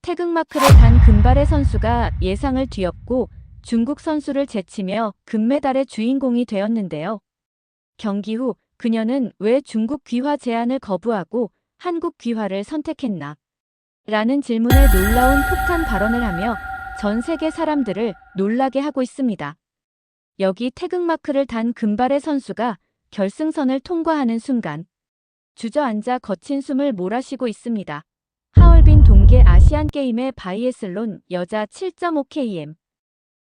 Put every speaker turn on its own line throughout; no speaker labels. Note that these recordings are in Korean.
태극마크를 단 금발의 선수가 예상을 뒤엎고 중국 선수를 제치며 금메달의 주인공이 되었는데요. 경기 후 그녀는 왜 중국 귀화 제안을 거부하고 한국 귀화를 선택했나? 라는 질문에 놀라운 폭탄 발언을 하며 전 세계 사람들을 놀라게 하고 있습니다. 여기 태극마크를 단 금발의 선수가 결승선을 통과하는 순간 주저앉아 거친 숨을 몰아쉬고 있습니다. 하얼빈 동계 아시안게임의 바이애슬론 여자 7.5km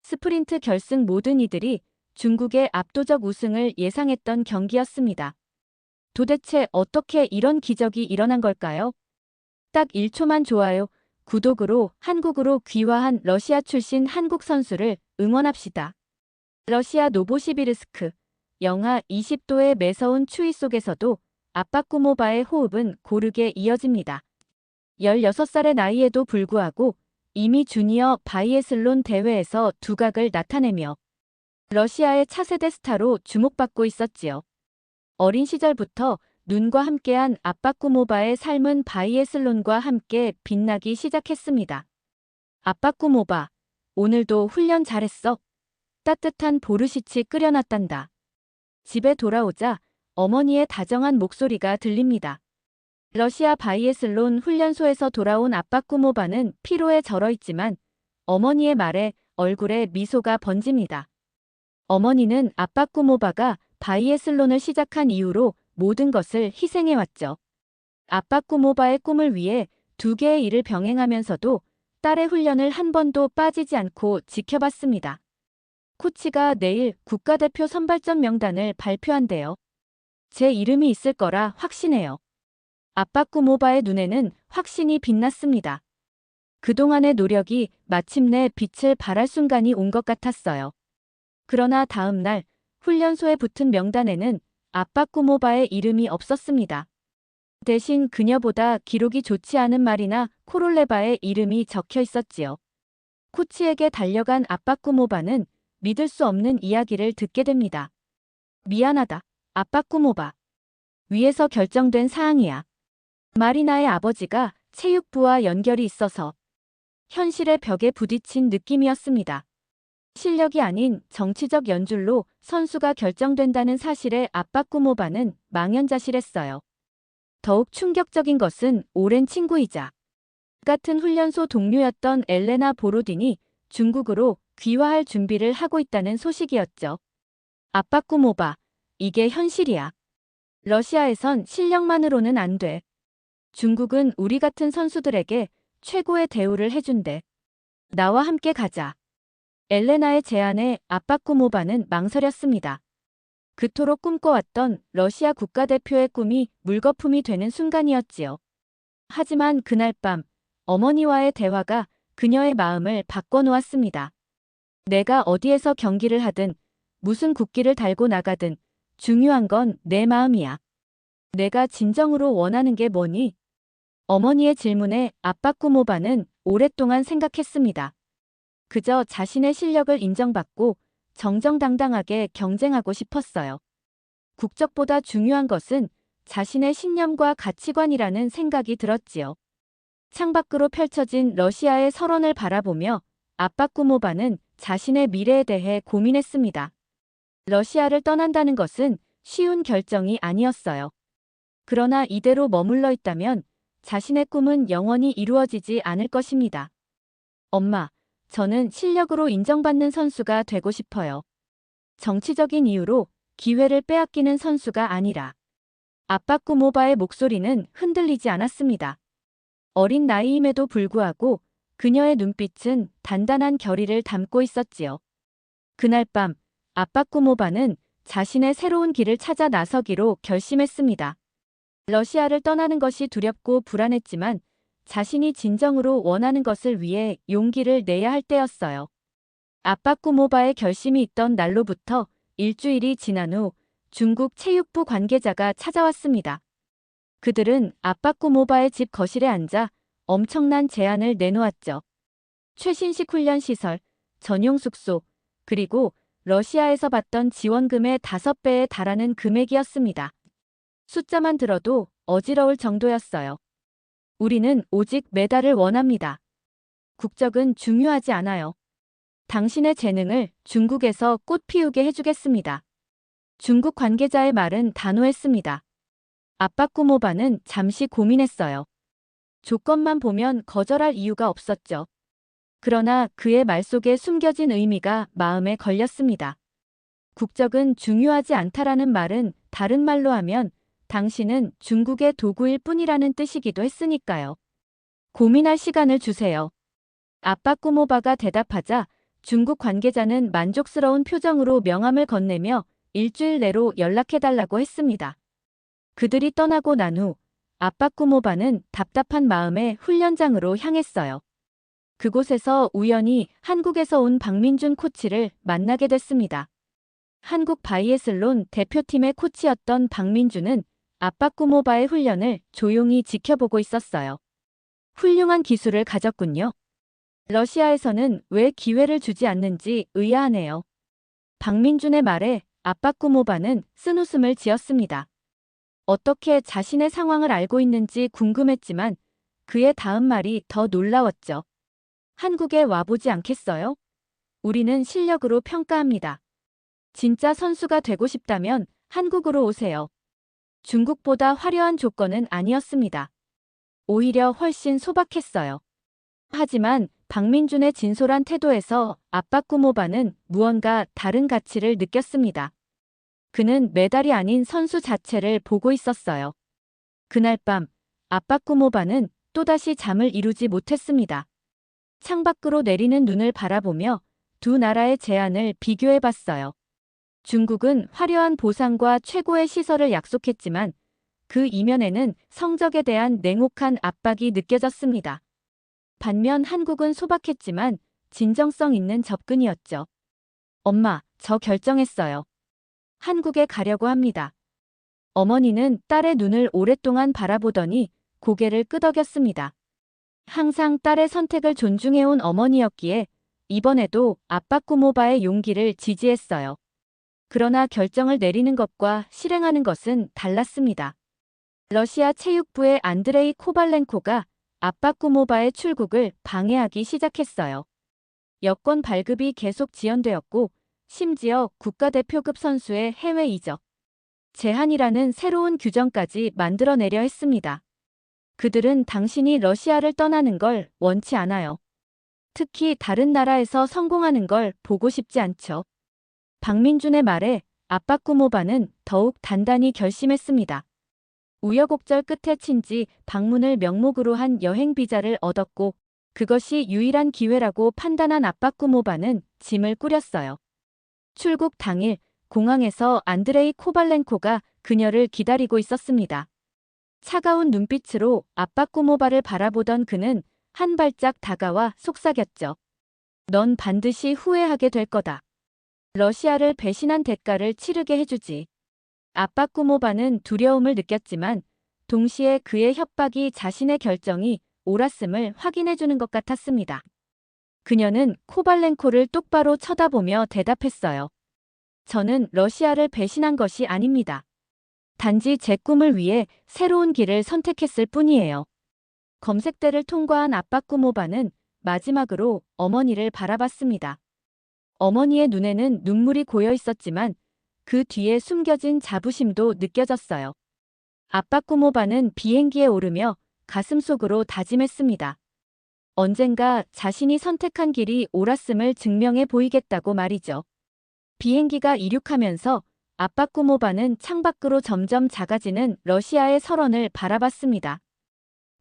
스프린트 결승 모든 이들이 중국의 압도적 우승을 예상했던 경기였습니다. 도대체 어떻게 이런 기적이 일어난 걸까요? 딱 1초만 좋아요, 구독으로 한국으로 귀화한 러시아 출신 한국 선수를 응원합시다. 러시아 노보시비르스크, 영하 20도의 매서운 추위 속에서도 아빠꾸모바의 호흡은 고르게 이어집니다. 16살의 나이에도 불구하고 이미 주니어 바이애슬론 대회에서 두각을 나타내며 러시아의 차세대 스타로 주목받고 있었지요. 어린 시절부터 눈과 함께한 아빠꾸모바의 삶은 바이애슬론과 함께 빛나기 시작했습니다. 아빠꾸모바, 오늘도 훈련 잘했어. 따뜻한 보르시치 끓여놨단다. 집에 돌아오자 어머니의 다정한 목소리가 들립니다. 러시아 바이애슬론 훈련소에서 돌아온 아빠꾸모바는 피로에 절어있지만 어머니의 말에 얼굴에 미소가 번집니다. 어머니는 아빠꾸모바가 바이애슬론을 시작한 이후로 모든 것을 희생해왔죠. 아빠꾸모바의 꿈을 위해 두 개의 일을 병행하면서도 딸의 훈련을 한 번도 빠지지 않고 지켜봤습니다. 코치가 내일 국가대표 선발전 명단을 발표한대요. 제 이름이 있을 거라 확신해요. 아빠꾸모바의 눈에는 확신이 빛났습니다. 그동안의 노력이 마침내 빛을 발할 순간이 온 것 같았어요. 그러나 다음 날 훈련소에 붙은 명단에는 아빠꾸모바의 이름이 없었습니다. 대신 그녀보다 기록이 좋지 않은 마리나 코롤레바의 이름이 적혀 있었지요. 코치에게 달려간 아빠꾸모바는 믿을 수 없는 이야기를 듣게 됩니다. 미안하다, 아빠꾸모바. 위에서 결정된 사항이야. 마리나의 아버지가 체육부와 연결이 있어서 현실의 벽에 부딪힌 느낌이었습니다. 실력이 아닌 정치적 연줄로 선수가 결정된다는 사실에 아빠꾸모바는 망연자실했어요. 더욱 충격적인 것은 오랜 친구이자 같은 훈련소 동료였던 엘레나 보로딘이 중국으로 귀화할 준비를 하고 있다는 소식이었죠. 아빠꾸모바, 이게 현실이야. 러시아에선 실력만으로는 안 돼. 중국은 우리 같은 선수들에게 최고의 대우를 해준대. 나와 함께 가자. 엘레나의 제안에 아빠꾸모바는 망설였습니다. 그토록 꿈꿔왔던 러시아 국가대표의 꿈이 물거품이 되는 순간이었지요. 하지만 그날 밤 어머니와의 대화가 그녀의 마음을 바꿔놓았습니다. 내가 어디에서 경기를 하든 무슨 국기를 달고 나가든 중요한 건 내 마음이야. 내가 진정으로 원하는 게 뭐니? 어머니의 질문에 아빠꾸모바는 오랫동안 생각했습니다. 그저 자신의 실력을 인정받고 정정당당하게 경쟁하고 싶었어요. 국적보다 중요한 것은 자신의 신념과 가치관이라는 생각이 들었지요. 창밖으로 펼쳐진 러시아의 설원을 바라보며 아빠꾸모바는 자신의 미래에 대해 고민했습니다. 러시아를 떠난다는 것은 쉬운 결정이 아니었어요. 그러나 이대로 머물러 있다면 자신의 꿈은 영원히 이루어지지 않을 것입니다. 엄마, 저는 실력으로 인정받는 선수가 되고 싶어요. 정치적인 이유로 기회를 빼앗기는 선수가 아니라. 아빠꾸모바의 목소리는 흔들리지 않았습니다. 어린 나이임에도 불구하고 그녀의 눈빛은 단단한 결의를 담고 있었지요. 그날 밤 아빠꾸모바는 자신의 새로운 길을 찾아 나서기로 결심했습니다. 러시아를 떠나는 것이 두렵고 불안했지만 자신이 진정으로 원하는 것을 위해 용기를 내야 할 때였어요. 아빠꾸모바의 결심이 있던 날로부터 일주일이 지난 후 중국 체육부 관계자가 찾아왔습니다. 그들은 아빠꾸모바의 집 거실에 앉아 엄청난 제안을 내놓았죠. 최신식 훈련 시설, 전용 숙소, 그리고 러시아에서 받던 지원금의 5배에 달하는 금액이었습니다. 숫자만 들어도 어지러울 정도였어요. 우리는 오직 메달을 원합니다. 국적은 중요하지 않아요. 당신의 재능을 중국에서 꽃 피우게 해주겠습니다. 중국 관계자의 말은 단호했습니다. 아빠꾸모바는 잠시 고민했어요. 조건만 보면 거절할 이유가 없었죠. 그러나 그의 말 속에 숨겨진 의미가 마음에 걸렸습니다. 국적은 중요하지 않다라는 말은 다른 말로 하면 당신은 중국의 도구일 뿐이라는 뜻이기도 했으니까요. 고민할 시간을 주세요. 아빠꾸모바가 대답하자 중국 관계자는 만족스러운 표정으로 명함을 건네며 일주일 내로 연락해달라고 했습니다. 그들이 떠나고 난 후 아빠꾸모바는 답답한 마음에 훈련장으로 향했어요. 그곳에서 우연히 한국에서 온 박민준 코치를 만나게 됐습니다. 한국 바이애슬론 대표팀의 코치였던 박민준은 아빠꾸모바의 훈련을 조용히 지켜보고 있었어요. 훌륭한 기술을 가졌군요. 러시아에서는 왜 기회를 주지 않는지 의아하네요. 박민준의 말에 아빠꾸모바는 쓴웃음을 지었습니다. 어떻게 자신의 상황을 알고 있는지 궁금했지만 그의 다음 말이 더 놀라웠죠. 한국에 와보지 않겠어요? 우리는 실력으로 평가합니다. 진짜 선수가 되고 싶다면 한국으로 오세요. 중국보다 화려한 조건은 아니었습니다. 오히려 훨씬 소박했어요. 하지만 박민준의 진솔한 태도에서 아빠꾸모바는 무언가 다른 가치를 느꼈습니다. 그는 메달이 아닌 선수 자체를 보고 있었어요. 그날 밤 아빠꾸모바는 또다시 잠을 이루지 못했습니다. 창밖으로 내리는 눈을 바라보며 두 나라의 제안을 비교해봤어요. 중국은 화려한 보상과 최고의 시설을 약속했지만 그 이면에는 성적에 대한 냉혹한 압박이 느껴졌습니다. 반면 한국은 소박했지만 진정성 있는 접근이었죠. 엄마, 저 결정했어요. 한국에 가려고 합니다. 어머니는 딸의 눈을 오랫동안 바라보더니 고개를 끄덕였습니다. 항상 딸의 선택을 존중해온 어머니였기에 이번에도 아빠꾸모바의 용기를 지지했어요. 그러나 결정을 내리는 것과 실행하는 것은 달랐습니다. 러시아 체육부의 안드레이 코발렌코가 아빠꾸모바의 출국을 방해하기 시작했어요. 여권 발급이 계속 지연되었고 심지어 국가대표급 선수의 해외 이적 제한이라는 새로운 규정까지 만들어내려 했습니다. 그들은 당신이 러시아를 떠나는 걸 원치 않아요. 특히 다른 나라에서 성공하는 걸 보고 싶지 않죠. 박민준의 말에 아빠꾸모바는 더욱 단단히 결심했습니다. 우여곡절 끝에 친지 방문을 명목으로 한 여행 비자를 얻었고 그것이 유일한 기회라고 판단한 아빠꾸모바는 짐을 꾸렸어요. 출국 당일 공항에서 안드레이 코발렌코가 그녀를 기다리고 있었습니다. 차가운 눈빛으로 아빠꾸모바를 바라보던 그는 한 발짝 다가와 속삭였죠. 넌 반드시 후회하게 될 거다. 러시아를 배신한 대가를 치르게 해주지. 아빠꾸모바는 두려움을 느꼈지만 동시에 그의 협박이 자신의 결정이 옳았음을 확인해주는 것 같았습니다. 그녀는 코발렌코를 똑바로 쳐다보며 대답했어요. 저는 러시아를 배신한 것이 아닙니다. 단지 제 꿈을 위해 새로운 길을 선택했을 뿐이에요. 검색대를 통과한 아빠꾸모바는 마지막으로 어머니를 바라봤습니다. 어머니의 눈에는 눈물이 고여 있었지만 그 뒤에 숨겨진 자부심도 느껴졌어요. 아빠꾸모바는 비행기에 오르며 가슴속으로 다짐했습니다. 언젠가 자신이 선택한 길이 옳았음을 증명해 보이겠다고 말이죠. 비행기가 이륙하면서 아빠꾸모바는 창밖으로 점점 작아지는 러시아의 설원을 바라봤습니다.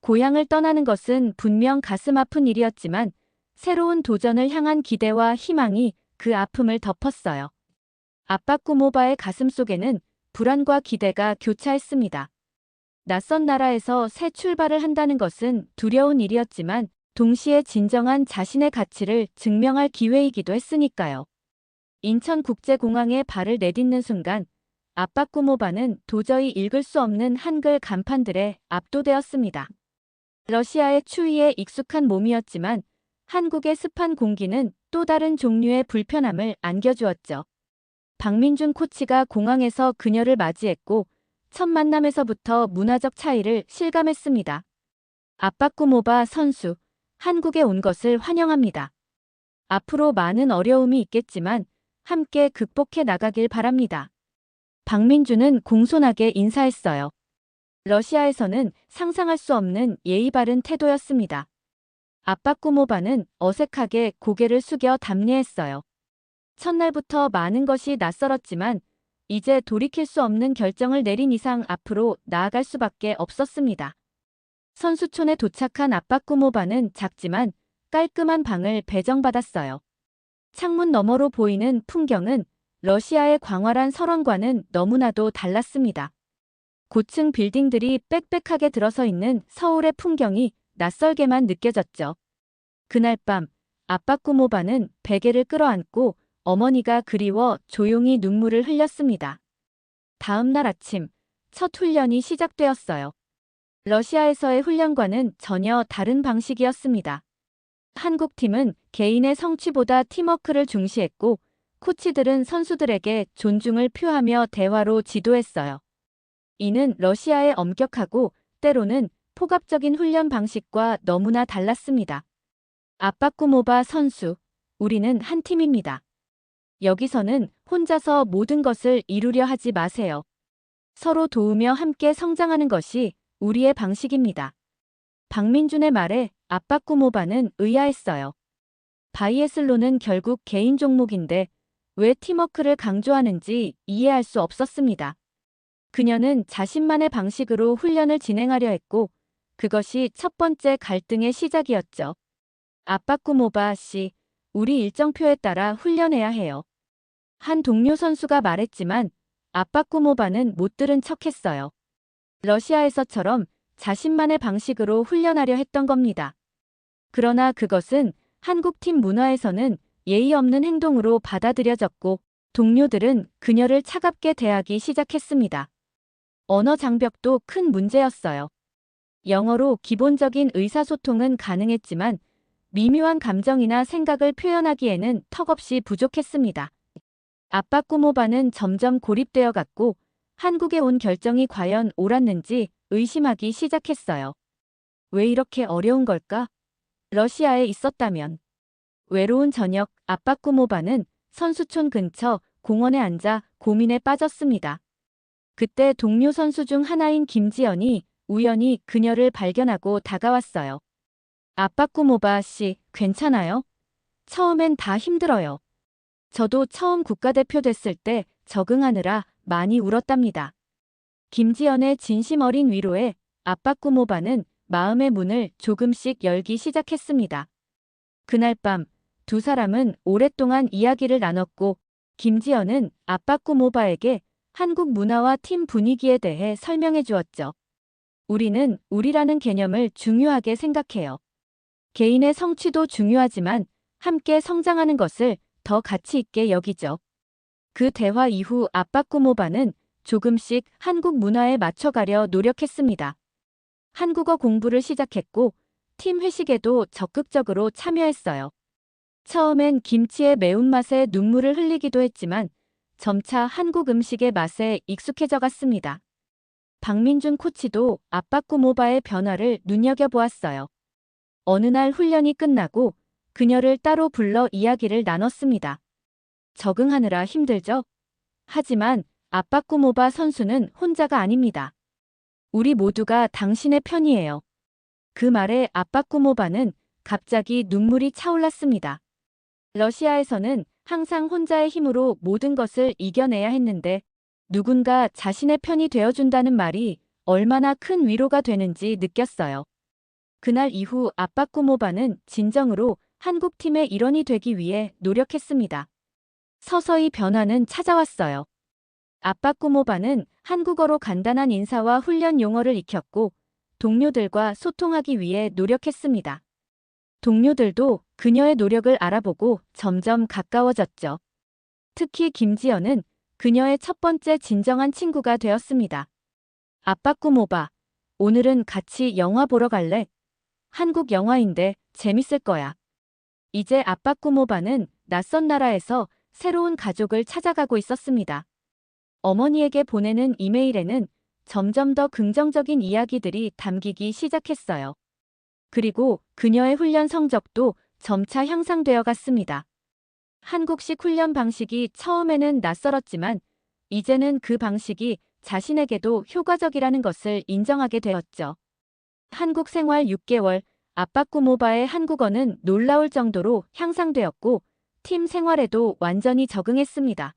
고향을 떠나는 것은 분명 가슴 아픈 일이었지만 새로운 도전을 향한 기대와 희망이 그 아픔을 덮었어요. 아빠꾸모바의 가슴속에는 불안과 기대가 교차했습니다. 낯선 나라에서 새 출발을 한다는 것은 두려운 일이었지만 동시에 진정한 자신의 가치를 증명할 기회이기도 했으니까요. 인천국제공항에 발을 내딛는 순간 아빠꾸모바는 도저히 읽을 수 없는 한글 간판들에 압도되었습니다. 러시아의 추위에 익숙한 몸이었지만 한국의 습한 공기는 또 다른 종류의 불편함을 안겨주었죠. 박민준 코치가 공항에서 그녀를 맞이했고 첫 만남에서부터 문화적 차이를 실감했습니다. 아빠꾸모바 선수, 한국에 온 것을 환영합니다. 앞으로 많은 어려움이 있겠지만 함께 극복해 나가길 바랍니다. 박민주는 공손하게 인사했어요. 러시아에서는 상상할 수 없는 예의 바른 태도였습니다. 아빠꾸모바는 어색하게 고개를 숙여 답례했어요. 첫날부터 많은 것이 낯설었지만 이제 돌이킬 수 없는 결정을 내린 이상 앞으로 나아갈 수밖에 없었습니다. 선수촌에 도착한 아빠꾸모바는 작지만 깔끔한 방을 배정받았어요. 창문 너머로 보이는 풍경은 러시아의 광활한 설원과는 너무나도 달랐습니다. 고층 빌딩들이 빽빽하게 들어서 있는 서울의 풍경이 낯설게만 느껴졌죠. 그날 밤 아빠꾸모바는 베개를 끌어안고 어머니가 그리워 조용히 눈물을 흘렸습니다. 다음 날 아침 첫 훈련이 시작되었어요. 러시아에서의 훈련과는 전혀 다른 방식이었습니다. 한국팀은 개인의 성취보다 팀워크를 중시했고 코치들은 선수들에게 존중을 표하며 대화로 지도했어요. 이는 러시아의 엄격하고 때로는 폭압적인 훈련 방식과 너무나 달랐습니다. 아빠꾸모바 선수, 우리는 한 팀입니다. 여기서는 혼자서 모든 것을 이루려 하지 마세요. 서로 도우며 함께 성장하는 것이 우리의 방식입니다. 박민준의 말에 아빠꾸모바는 의아했어요. 바이애슬론은 결국 개인 종목인데 왜 팀워크를 강조하는지 이해할 수 없었습니다. 그녀는 자신만의 방식으로 훈련을 진행하려 했고 그것이 첫 번째 갈등의 시작이었죠. 아빠꾸모바 씨, 우리 일정표에 따라 훈련해야 해요. 한 동료 선수가 말했지만 아빠꾸모바는 못 들은 척했어요. 러시아에서처럼 자신만의 방식으로 훈련하려 했던 겁니다. 그러나 그것은 한국팀 문화에서는 예의 없는 행동으로 받아들여졌고 동료들은 그녀를 차갑게 대하기 시작했습니다. 언어 장벽도 큰 문제였어요. 영어로 기본적인 의사소통은 가능했지만 미묘한 감정이나 생각을 표현하기에는 턱없이 부족했습니다. 아빠꾸모바는 점점 고립되어 갔고 한국에 온 결정이 과연 옳았는지 의심하기 시작했어요. 왜 이렇게 어려운 걸까? 러시아에 있었다면. 외로운 저녁, 아빠꾸모바는 선수촌 근처 공원에 앉아 고민에 빠졌습니다. 그때 동료 선수 중 하나인 김지연이 우연히 그녀를 발견하고 다가왔어요. 아빠꾸모바 씨, 괜찮아요? 처음엔 다 힘들어요. 저도 처음 국가대표 됐을 때 적응하느라 많이 울었답니다. 김지연의 진심 어린 위로에 아빠꾸모바는 마음의 문을 조금씩 열기 시작했습니다. 그날 밤 두 사람은 오랫동안 이야기를 나눴고 김지연은 아빠꾸모바에게 한국 문화와 팀 분위기에 대해 설명해 주었죠. 우리는 우리라는 개념을 중요하게 생각해요. 개인의 성취도 중요하지만 함께 성장하는 것을 더 가치 있게 여기죠. 그 대화 이후 아빠꾸모바는 조금씩 한국 문화에 맞춰가려 노력했습니다. 한국어 공부를 시작했고 팀 회식에도 적극적으로 참여했어요. 처음엔 김치의 매운맛에 눈물을 흘리기도 했지만 점차 한국 음식의 맛에 익숙해져 갔습니다. 박민준 코치도 아빠꾸모바의 변화를 눈여겨보았어요. 어느 날 훈련이 끝나고 그녀를 따로 불러 이야기를 나눴습니다. 적응하느라 힘들죠? 하지만 아빠꾸모바 선수는 혼자가 아닙니다. 우리 모두가 당신의 편이에요. 그 말에 아빠꾸모바는 갑자기 눈물이 차올랐습니다. 러시아에서는 항상 혼자의 힘으로 모든 것을 이겨내야 했는데 누군가 자신의 편이 되어준다는 말이 얼마나 큰 위로가 되는지 느꼈어요. 그날 이후 아빠꾸모바는 진정으로 한국팀의 일원이 되기 위해 노력했습니다. 서서히 변화는 찾아왔어요. 아빠꾸모바는 한국어로 간단한 인사와 훈련 용어를 익혔고 동료들과 소통하기 위해 노력했습니다. 동료들도 그녀의 노력을 알아보고 점점 가까워졌죠. 특히 김지연은 그녀의 첫 번째 진정한 친구가 되었습니다. 아빠꾸모바, 오늘은 같이 영화 보러 갈래? 한국 영화인데 재밌을 거야. 이제 아빠꾸모바는 낯선 나라에서 새로운 가족을 찾아가고 있었습니다. 어머니에게 보내는 이메일에는 점점 더 긍정적인 이야기들이 담기기 시작했어요. 그리고 그녀의 훈련 성적도 점차 향상되어 갔습니다. 한국식 훈련 방식이 처음에는 낯설었지만 이제는 그 방식이 자신에게도 효과적이라는 것을 인정하게 되었죠. 한국 생활 6개월, 아빠꾸모바의 한국어는 놀라울 정도로 향상되었고 팀 생활에도 완전히 적응했습니다.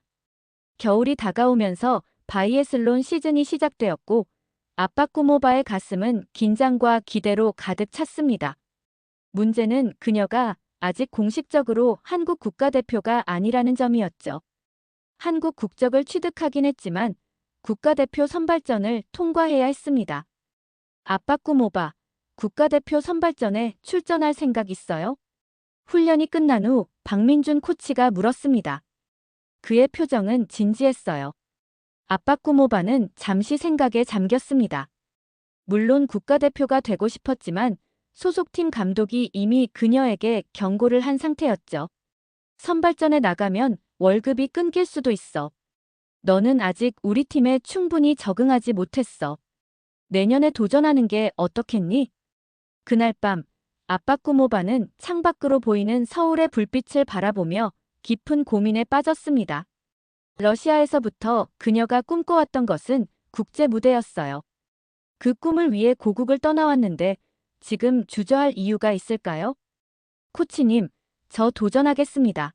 겨울이 다가오면서 바이애슬론 시즌이 시작되었고 아빠꾸모바의 가슴은 긴장과 기대로 가득 찼습니다. 문제는 그녀가 아직 공식적으로 한국 국가대표가 아니라는 점이었죠. 한국 국적을 취득하긴 했지만 국가대표 선발전을 통과해야 했습니다. 아빠꾸모바, 국가대표 선발전에 출전할 생각 있어요? 훈련이 끝난 후 박민준 코치가 물었습니다. 그의 표정은 진지했어요. 아빠꾸모바는 잠시 생각에 잠겼습니다. 물론 국가대표가 되고 싶었지만 소속팀 감독이 이미 그녀에게 경고를 한 상태였죠. 선발전에 나가면 월급이 끊길 수도 있어. 너는 아직 우리 팀에 충분히 적응하지 못했어. 내년에 도전하는 게 어떻겠니? 그날 밤 아빠꾸모바는 창밖으로 보이는 서울의 불빛을 바라보며 깊은 고민에 빠졌습니다. 러시아에서부터 그녀가 꿈꿔왔던 것은 국제 무대였어요. 그 꿈을 위해 고국을 떠나왔는데 지금 주저할 이유가 있을까요? 코치님, 저 도전하겠습니다.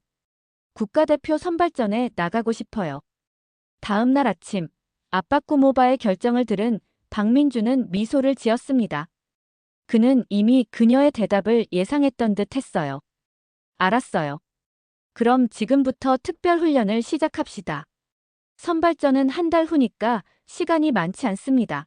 국가대표 선발전에 나가고 싶어요. 다음 날 아침, 아빠꾸모바의 결정을 들은 박민주는 미소를 지었습니다. 그는 이미 그녀의 대답을 예상했던 듯 했어요. 알았어요. 그럼 지금부터 특별 훈련을 시작합시다. 선발전은 한 달 후니까 시간이 많지 않습니다.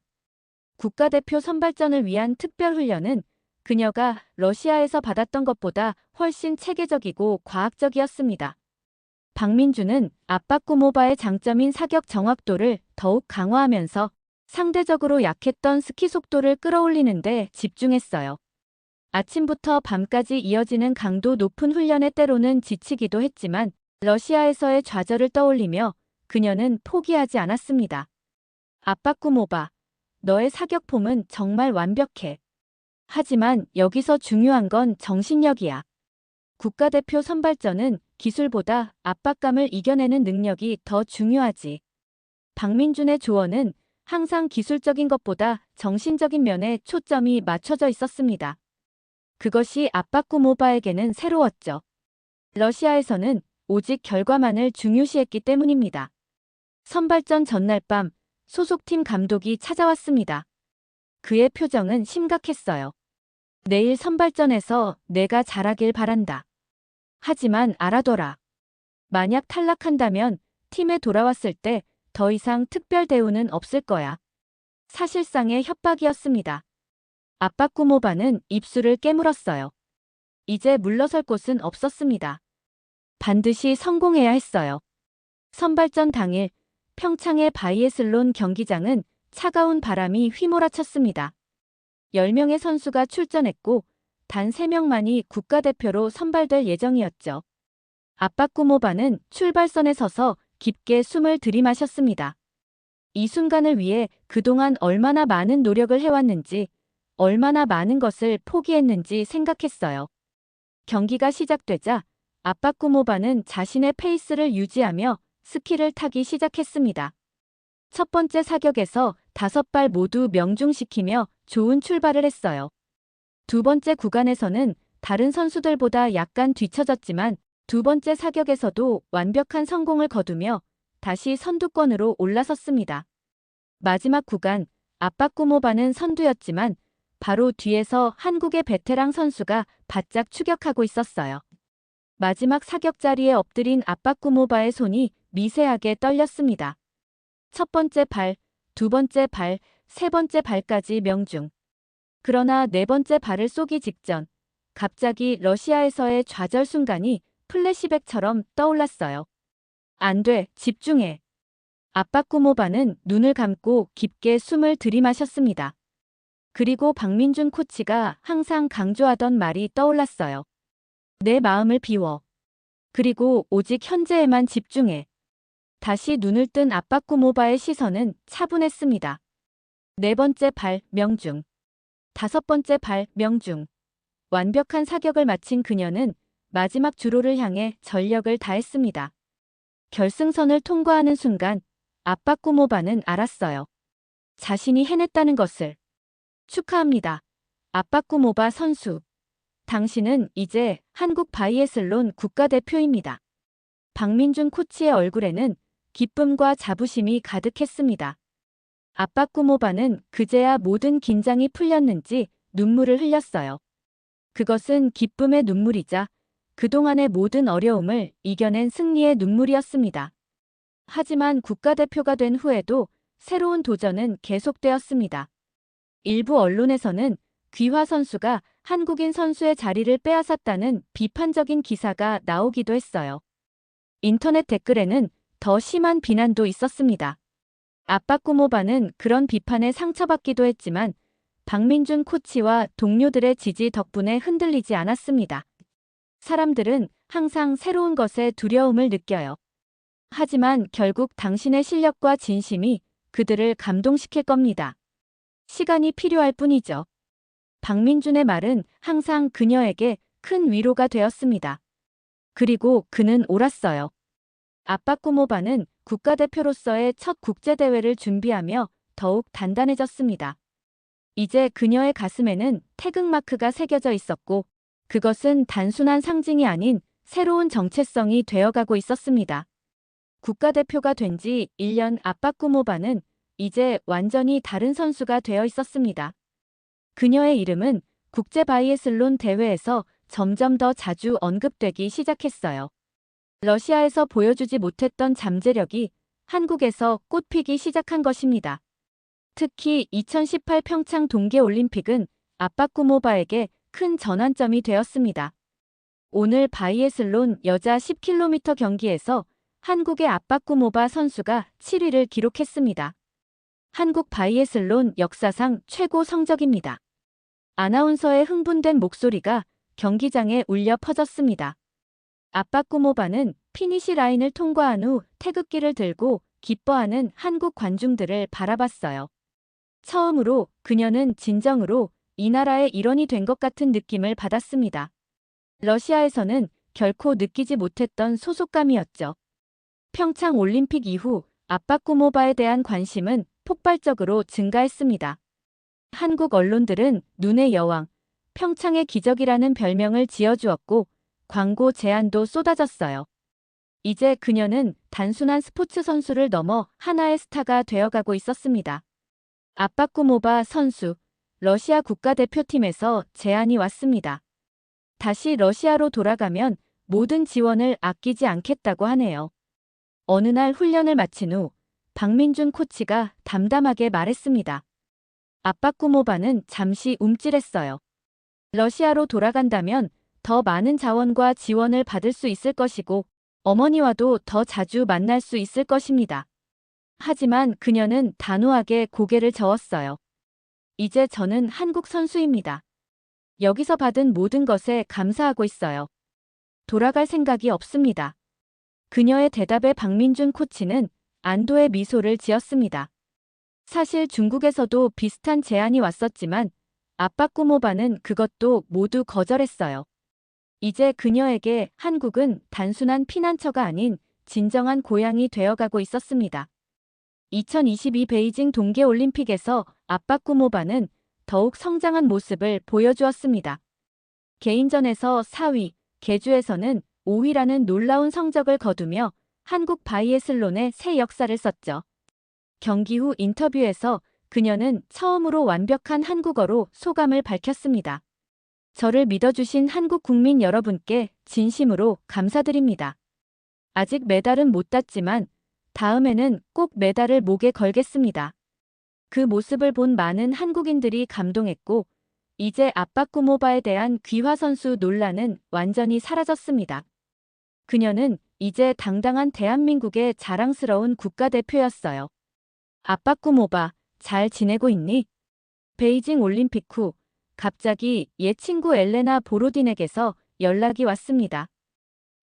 국가대표 선발전을 위한 특별 훈련은 그녀가 러시아에서 받았던 것보다 훨씬 체계적이고 과학적이었습니다. 박민주는 아빠꾸모바의 장점인 사격 정확도를 더욱 강화하면서 상대적으로 약했던 스키 속도를 끌어올리는 데 집중했어요. 아침부터 밤까지 이어지는 강도 높은 훈련에 때로는 지치기도 했지만 러시아에서의 좌절을 떠올리며 그녀는 포기하지 않았습니다. 아빠꾸모바, 너의 사격폼은 정말 완벽해. 하지만 여기서 중요한 건 정신력이야. 국가대표 선발전은 기술보다 압박감을 이겨내는 능력이 더 중요하지. 박민준의 조언은 항상 기술적인 것보다 정신적인 면에 초점이 맞춰져 있었습니다. 그것이 아빠꾸모바에게는 새로웠죠. 러시아에서는 오직 결과만을 중요시했기 때문입니다. 선발전 전날 밤 소속팀 감독이 찾아왔습니다. 그의 표정은 심각했어요. 내일 선발전에서 내가 잘하길 바란다. 하지만 알아둬라. 만약 탈락한다면 팀에 돌아왔을 때 더 이상 특별 대우는 없을 거야. 사실상의 협박이었습니다. 아빠꾸모바는 입술을 깨물었어요. 이제 물러설 곳은 없었습니다. 반드시 성공해야 했어요. 선발전 당일 평창의 바이애슬론 경기장은 차가운 바람이 휘몰아쳤습니다. 10명의 선수가 출전했고 단 3명만이 국가대표로 선발될 예정이었죠. 아빠꾸모바는 출발선에 서서 깊게 숨을 들이마셨습니다. 이 순간을 위해 그동안 얼마나 많은 노력을 해왔는지, 얼마나 많은 것을 포기했는지 생각했어요. 경기가 시작되자 아빠꾸모바는 자신의 페이스를 유지하며 스키를 타기 시작했습니다. 첫 번째 사격에서 5발 모두 명중시키며 좋은 출발을 했어요. 두 번째 구간에서는 다른 선수들보다 약간 뒤처졌지만 두 번째 사격에서도 완벽한 성공을 거두며 다시 선두권으로 올라섰습니다. 마지막 구간, 아빠꾸모바는 선두였지만 바로 뒤에서 한국의 베테랑 선수가 바짝 추격하고 있었어요. 마지막 사격 자리에 엎드린 아빠꾸모바의 손이 미세하게 떨렸습니다. 첫 번째 발, 두 번째 발, 세 번째 발까지 명중. 그러나 네 번째 발을 쏘기 직전, 갑자기 러시아에서의 좌절 순간이 플래시백처럼 떠올랐어요. 안 돼, 집중해. 아빠꾸모바는 눈을 감고 깊게 숨을 들이마셨습니다. 그리고 박민준 코치가 항상 강조하던 말이 떠올랐어요. 내 마음을 비워. 그리고 오직 현재에만 집중해. 다시 눈을 뜬 아빠꾸모바의 시선은 차분했습니다. 네 번째 발, 명중. 다섯 번째 발, 명중. 완벽한 사격을 마친 그녀는 마지막 주로를 향해 전력을 다했습니다. 결승선을 통과하는 순간 아빠꾸모바는 알았어요. 자신이 해냈다는 것을. 축하합니다. 아빠꾸모바 선수. 당신은 이제 한국 바이애슬론 국가대표입니다. 박민준 코치의 얼굴에는 기쁨과 자부심이 가득했습니다. 아빠꾸모바는 그제야 모든 긴장이 풀렸는지 눈물을 흘렸어요. 그것은 기쁨의 눈물이자 그동안의 모든 어려움을 이겨낸 승리의 눈물이었습니다. 하지만 국가대표가 된 후에도 새로운 도전은 계속되었습니다. 일부 언론에서는 귀화 선수가 한국인 선수의 자리를 빼앗았다는 비판적인 기사가 나오기도 했어요. 인터넷 댓글에는 더 심한 비난도 있었습니다. 아빠꾸모바는 그런 비판에 상처받기도 했지만 박민준 코치와 동료들의 지지 덕분에 흔들리지 않았습니다. 사람들은 항상 새로운 것에 두려움을 느껴요. 하지만 결국 당신의 실력과 진심이 그들을 감동시킬 겁니다. 시간이 필요할 뿐이죠. 박민준의 말은 항상 그녀에게 큰 위로가 되었습니다. 그리고 그는 옳았어요. 아빠꾸모바는 국가대표로서의 첫 국제대회를 준비하며 더욱 단단해졌습니다. 이제 그녀의 가슴에는 태극마크가 새겨져 있었고 그것은 단순한 상징이 아닌 새로운 정체성이 되어가고 있었습니다. 국가대표가 된 지 1년 아빠꾸모바는 이제 완전히 다른 선수가 되어 있었습니다. 그녀의 이름은 국제 바이애슬론 대회에서 점점 더 자주 언급되기 시작했어요. 러시아에서 보여주지 못했던 잠재력이 한국에서 꽃피기 시작한 것입니다. 특히 2018 평창 동계올림픽은 아빠꾸모바에게 큰 전환점이 되었습니다. 오늘 바이애슬론 여자 10km 경기에서 한국의 아빠꾸모바 선수가 7위를 기록했습니다. 한국 바이애슬론 역사상 최고 성적입니다. 아나운서의 흥분된 목소리가 경기장에 울려 퍼졌습니다. 아빠꾸모바는 피니시 라인을 통과한 후 태극기를 들고 기뻐하는 한국 관중들을 바라봤어요. 처음으로 그녀는 진정으로 이 나라의 일원이 된 것 같은 느낌을 받았습니다. 러시아에서는 결코 느끼지 못했던 소속감이었죠. 평창 올림픽 이후 아빠꾸모바에 대한 관심은 폭발적으로 증가했습니다. 한국 언론들은 눈의 여왕, 평창의 기적이라는 별명을 지어주었고 광고 제안도 쏟아졌어요. 이제 그녀는 단순한 스포츠 선수를 넘어 하나의 스타가 되어가고 있었습니다. 아빠꾸모바 선수, 러시아 국가대표팀에서 제안이 왔습니다. 다시 러시아로 돌아가면 모든 지원을 아끼지 않겠다고 하네요. 어느 날 훈련을 마친 후 박민준 코치가 담담하게 말했습니다. 아빠꾸모바는 잠시 움찔했어요. 러시아로 돌아간다면 더 많은 자원과 지원을 받을 수 있을 것이고 어머니와도 더 자주 만날 수 있을 것입니다. 하지만 그녀는 단호하게 고개를 저었어요. 이제 저는 한국 선수입니다. 여기서 받은 모든 것에 감사하고 있어요. 돌아갈 생각이 없습니다. 그녀의 대답에 박민준 코치는 안도의 미소를 지었습니다. 사실 중국에서도 비슷한 제안이 왔었지만 아빠꾸모바는 그것도 모두 거절했어요. 이제 그녀에게 한국은 단순한 피난처가 아닌 진정한 고향이 되어가고 있었습니다. 2022 베이징 동계올림픽에서 아빠꾸모바는 더욱 성장한 모습을 보여주었습니다. 개인전에서 4위, 계주에서는 5위라는 놀라운 성적을 거두며 한국 바이애슬론의 새 역사를 썼죠. 경기 후 인터뷰에서 그녀는 처음으로 완벽한 한국어로 소감을 밝혔습니다. 저를 믿어주신 한국 국민 여러분께 진심으로 감사드립니다. 아직 메달은 못 땄지만 다음에는 꼭 메달을 목에 걸겠습니다. 그 모습을 본 많은 한국인들이 감동했고 이제 아빠꾸모바에 대한 귀화 선수 논란은 완전히 사라졌습니다. 그녀는 이제 당당한 대한민국의 자랑스러운 국가대표였어요. 아빠꾸모바, 잘 지내고 있니? 베이징 올림픽 후 갑자기 옛 친구 엘레나 보로딘에게서 연락이 왔습니다.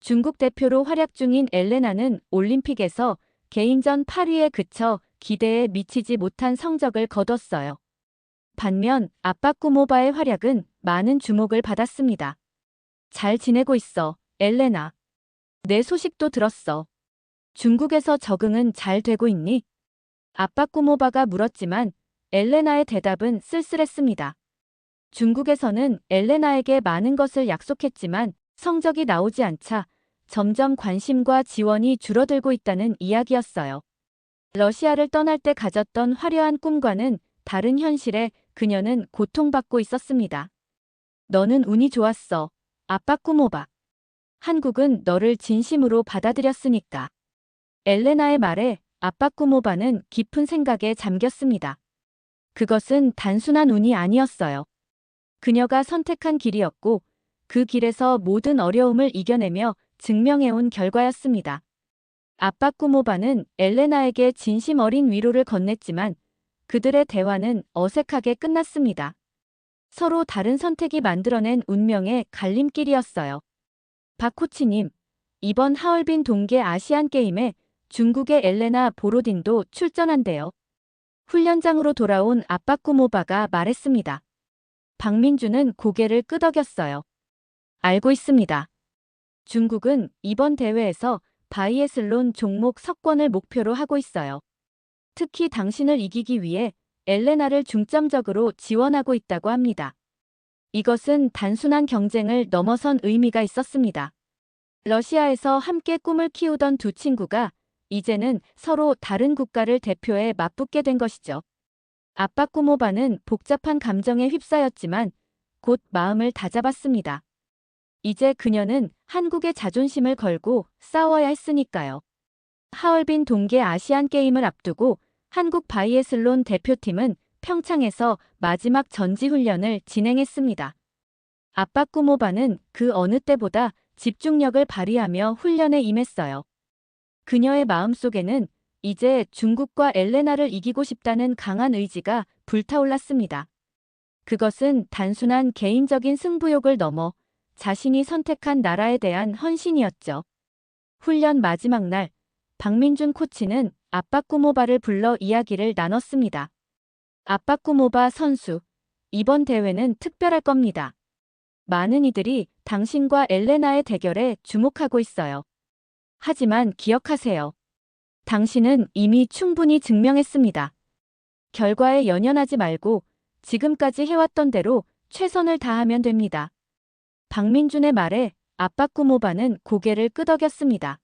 중국 대표로 활약 중인 엘레나는 올림픽에서 개인전 8위에 그쳐 기대에 미치지 못한 성적을 거뒀어요. 반면 아빠꾸모바의 활약은 많은 주목을 받았습니다. 잘 지내고 있어, 엘레나. 내 소식도 들었어. 중국에서 적응은 잘 되고 있니? 아빠꾸모바가 물었지만 엘레나의 대답은 쓸쓸했습니다. 중국에서는 엘레나에게 많은 것을 약속했지만 성적이 나오지 않자 점점 관심과 지원이 줄어들고 있다는 이야기였어요. 러시아를 떠날 때 가졌던 화려한 꿈과는 다른 현실에 그녀는 고통받고 있었습니다. 너는 운이 좋았어, 아빠꾸모바. 한국은 너를 진심으로 받아들였으니까. 엘레나의 말에 아빠꾸모바는 깊은 생각에 잠겼습니다. 그것은 단순한 운이 아니었어요. 그녀가 선택한 길이었고 그 길에서 모든 어려움을 이겨내며 증명해온 결과였습니다. 아빠꾸모바는 엘레나에게 진심 어린 위로를 건넸지만 그들의 대화는 어색하게 끝났습니다. 서로 다른 선택이 만들어낸 운명의 갈림길이었어요. 박 코치님, 이번 하얼빈 동계 아시안게임에 중국의 엘레나 보로딘도 출전한대요. 훈련장으로 돌아온 아빠꾸모바가 말했습니다. 박민주는 고개를 끄덕였어요. 알고 있습니다. 중국은 이번 대회에서 바이애슬론 종목 석권을 목표로 하고 있어요. 특히 당신을 이기기 위해 엘레나를 중점적으로 지원하고 있다고 합니다. 이것은 단순한 경쟁을 넘어선 의미가 있었습니다. 러시아에서 함께 꿈을 키우던 두 친구가 이제는 서로 다른 국가를 대표해 맞붙게 된 것이죠. 아빠꾸모바는 복잡한 감정에 휩싸였지만 곧 마음을 다잡았습니다. 이제 그녀는 한국의 자존심을 걸고 싸워야 했으니까요. 하얼빈 동계 아시안게임을 앞두고 한국 바이애슬론 대표팀은 평창에서 마지막 전지훈련을 진행했습니다. 아빠꾸모바는 그 어느 때보다 집중력을 발휘하며 훈련에 임했어요. 그녀의 마음속에는 이제 중국과 엘레나를 이기고 싶다는 강한 의지가 불타올랐습니다. 그것은 단순한 개인적인 승부욕을 넘어 자신이 선택한 나라에 대한 헌신이었죠. 훈련 마지막 날, 박민준 코치는 아빠꾸모바를 불러 이야기를 나눴습니다. 아빠꾸모바 선수, 이번 대회는 특별할 겁니다. 많은 이들이 당신과 엘레나의 대결에 주목하고 있어요. 하지만 기억하세요. 당신은 이미 충분히 증명했습니다. 결과에 연연하지 말고 지금까지 해왔던 대로 최선을 다하면 됩니다. 박민준의 말에 아빠꾸모바는 고개를 끄덕였습니다.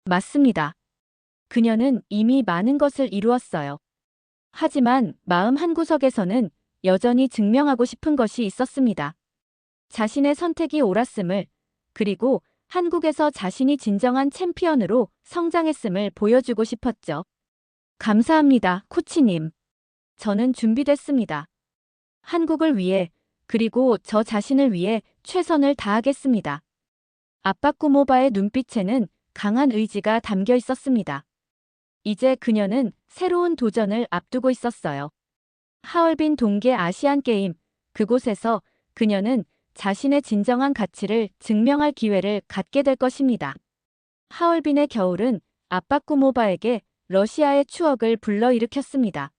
맞습니다. 그녀는 이미 많은 것을 이루었어요. 하지만 마음 한구석에서는 여전히 증명하고 싶은 것이 있었습니다. 자신의 선택이 옳았음을, 그리고 한국에서 자신이 진정한 챔피언으로 성장했음을 보여주고 싶었죠. 감사합니다, 코치님. 저는 준비됐습니다. 한국을 위해, 그리고 저 자신을 위해 최선을 다하겠습니다. 아빠꾸모바의 눈빛에는 강한 의지가 담겨 있었습니다. 이제 그녀는 새로운 도전을 앞두고 있었어요. 하얼빈 동계 아시안게임, 그곳에서 그녀는 자신의 진정한 가치를 증명할 기회를 갖게 될 것입니다. 하얼빈의 겨울은 아빠꾸모바에게 러시아의 추억을 불러일으켰습니다.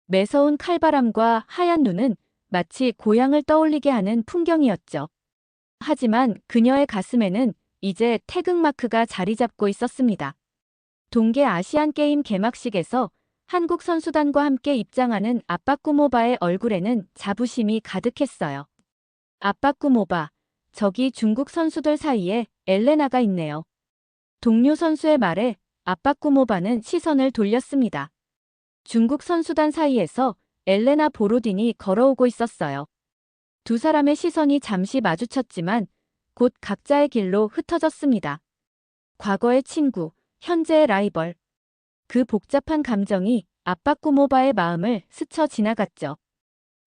매서운 칼바람과 하얀 눈은 마치 고향을 떠올리게 하는 풍경이었죠. 하지만 그녀의 가슴에는 이제 태극마크가 자리 잡고 있었습니다. 동계 아시안게임 개막식에서 한국 선수단과 함께 입장하는 아빠꾸모바의 얼굴에는 자부심이 가득했어요. 아빠꾸모바, 저기 중국 선수들 사이에 엘레나가 있네요. 동료 선수의 말에 아빠꾸모바는 시선을 돌렸습니다. 중국 선수단 사이에서 엘레나 보로딘이 걸어오고 있었어요. 두 사람의 시선이 잠시 마주쳤지만 곧 각자의 길로 흩어졌습니다. 과거의 친구, 현재의 라이벌. 그 복잡한 감정이 아빠꾸모바의 마음을 스쳐 지나갔죠.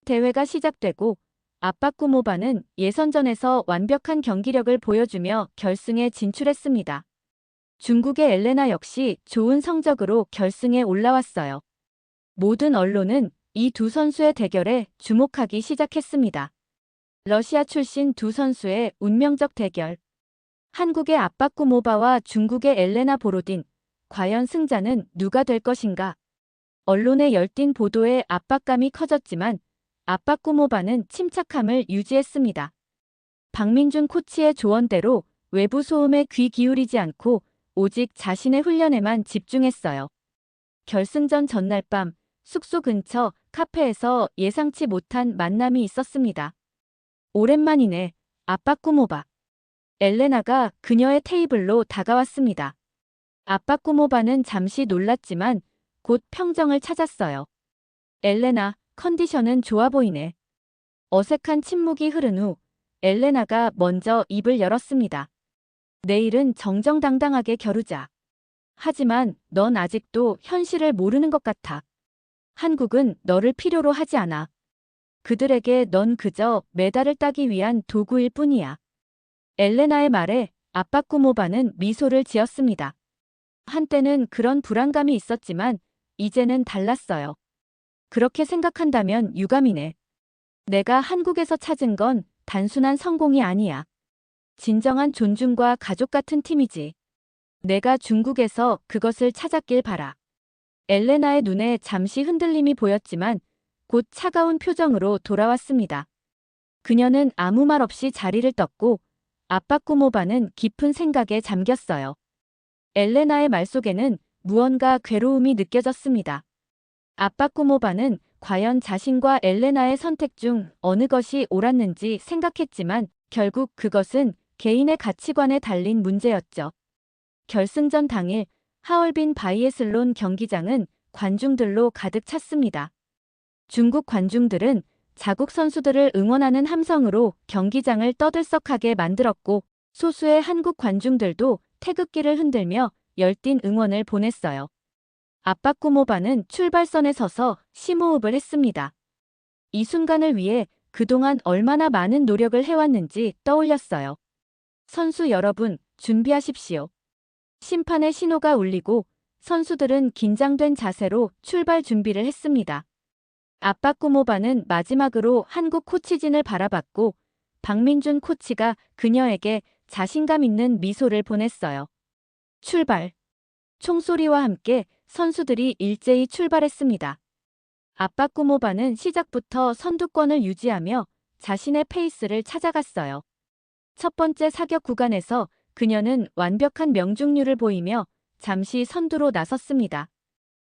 대회가 시작되고 아빠꾸모바는 예선전에서 완벽한 경기력을 보여주며 결승에 진출했습니다. 중국의 엘레나 역시 좋은 성적으로 결승에 올라왔어요. 모든 언론은 이 두 선수의 대결에 주목하기 시작했습니다. 러시아 출신 두 선수의 운명적 대결. 한국의 아빠꾸모바와 중국의 엘레나 보로딘. 과연 승자는 누가 될 것인가? 언론의 열띤 보도에 압박감이 커졌지만 아빠꾸모바는 침착함을 유지했습니다. 박민준 코치의 조언대로 외부 소음에 귀 기울이지 않고 오직 자신의 훈련에만 집중했어요. 결승전 전날 밤 숙소 근처 카페에서 예상치 못한 만남이 있었습니다. 오랜만이네, 아빠꾸모바. 엘레나가 그녀의 테이블로 다가왔습니다. 아빠꾸모바는 잠시 놀랐지만 곧 평정을 찾았어요. 엘레나, 컨디션은 좋아 보이네. 어색한 침묵이 흐른 후 엘레나가 먼저 입을 열었습니다. 내일은 정정당당하게 겨루자. 하지만 넌 아직도 현실을 모르는 것 같아. 한국은 너를 필요로 하지 않아. 그들에게 넌 그저 메달을 따기 위한 도구일 뿐이야. 엘레나의 말에 아빠꾸모바는 미소를 지었습니다. 한때는 그런 불안감이 있었지만 이제는 달랐어요. 그렇게 생각한다면 유감이네. 내가 한국에서 찾은 건 단순한 성공이 아니야. 진정한 존중과 가족 같은 팀이지. 내가 중국에서 그것을 찾았길 바라. 엘레나의 눈에 잠시 흔들림이 보였지만 곧 차가운 표정으로 돌아왔습니다. 그녀는 아무 말 없이 자리를 떴고 아빠꾸모바는 깊은 생각에 잠겼어요. 엘레나의 말 속에는 무언가 괴로움이 느껴졌습니다. 아빠꾸모바는 과연 자신과 엘레나의 선택 중 어느 것이 옳았는지 생각했지만 결국 그것은 개인의 가치관에 달린 문제였죠. 결승전 당일 하얼빈 바이애슬론 경기장은 관중들로 가득 찼습니다. 중국 관중들은 자국 선수들을 응원하는 함성으로 경기장을 떠들썩하게 만들었고 소수의 한국 관중들도 태극기를 흔들며 열띤 응원을 보냈어요. 아빠꾸모바는 출발선에 서서 심호흡을 했습니다. 이 순간을 위해 그동안 얼마나 많은 노력을 해왔는지 떠올렸어요. 선수 여러분, 준비하십시오. 심판의 신호가 울리고 선수들은 긴장된 자세로 출발 준비를 했습니다. 아빠꾸모바는 마지막으로 한국 코치진을 바라봤고 박민준 코치가 그녀에게 자신감 있는 미소를 보냈어요. 출발. 총소리와 함께 선수들이 일제히 출발했습니다. 아빠꾸모바는 시작부터 선두권을 유지하며 자신의 페이스를 찾아갔어요. 첫 번째 사격 구간에서 그녀는 완벽한 명중률을 보이며 잠시 선두로 나섰습니다.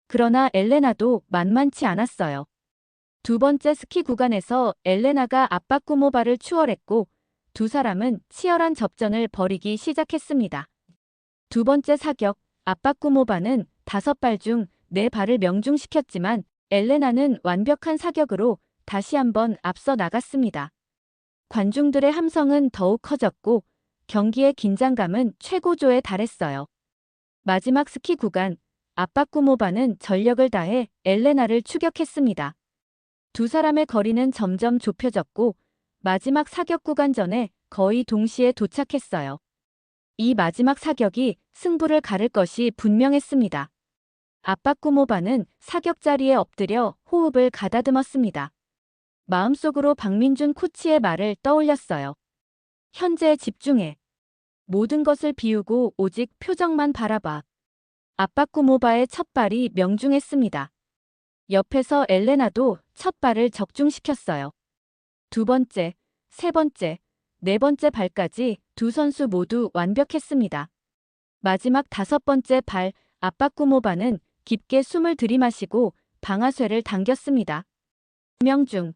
그러나 엘레나도 만만치 않았어요. 두 번째 스키 구간에서 엘레나가 아빠꾸모바를 추월했고 두 사람은 치열한 접전을 벌이기 시작했습니다. 두 번째 사격, 아빠꾸모바는 5발 중 4발을 명중시켰지만 엘레나는 완벽한 사격으로 다시 한번 앞서 나갔습니다. 관중들의 함성은 더욱 커졌고 경기의 긴장감은 최고조에 달했어요. 마지막 스키 구간, 아빠꾸모바는 전력을 다해 엘레나를 추격했습니다. 두 사람의 거리는 점점 좁혀졌고 마지막 사격 구간 전에 거의 동시에 도착했어요. 이 마지막 사격이 승부를 가를 것이 분명했습니다. 아빠꾸모바는 사격 자리에 엎드려 호흡을 가다듬었습니다. 마음속으로 박민준 코치의 말을 떠올렸어요. 현재에 집중해. 모든 것을 비우고 오직 표정만 바라봐. 아빠꾸모바의 첫 발이 명중했습니다. 옆에서 엘레나도 첫 발을 적중시켰어요. 두 번째, 세 번째, 네 번째 발까지 두 선수 모두 완벽했습니다. 마지막 5번째 발, 아빠꾸모바는 깊게 숨을 들이마시고 방아쇠를 당겼습니다. 명중.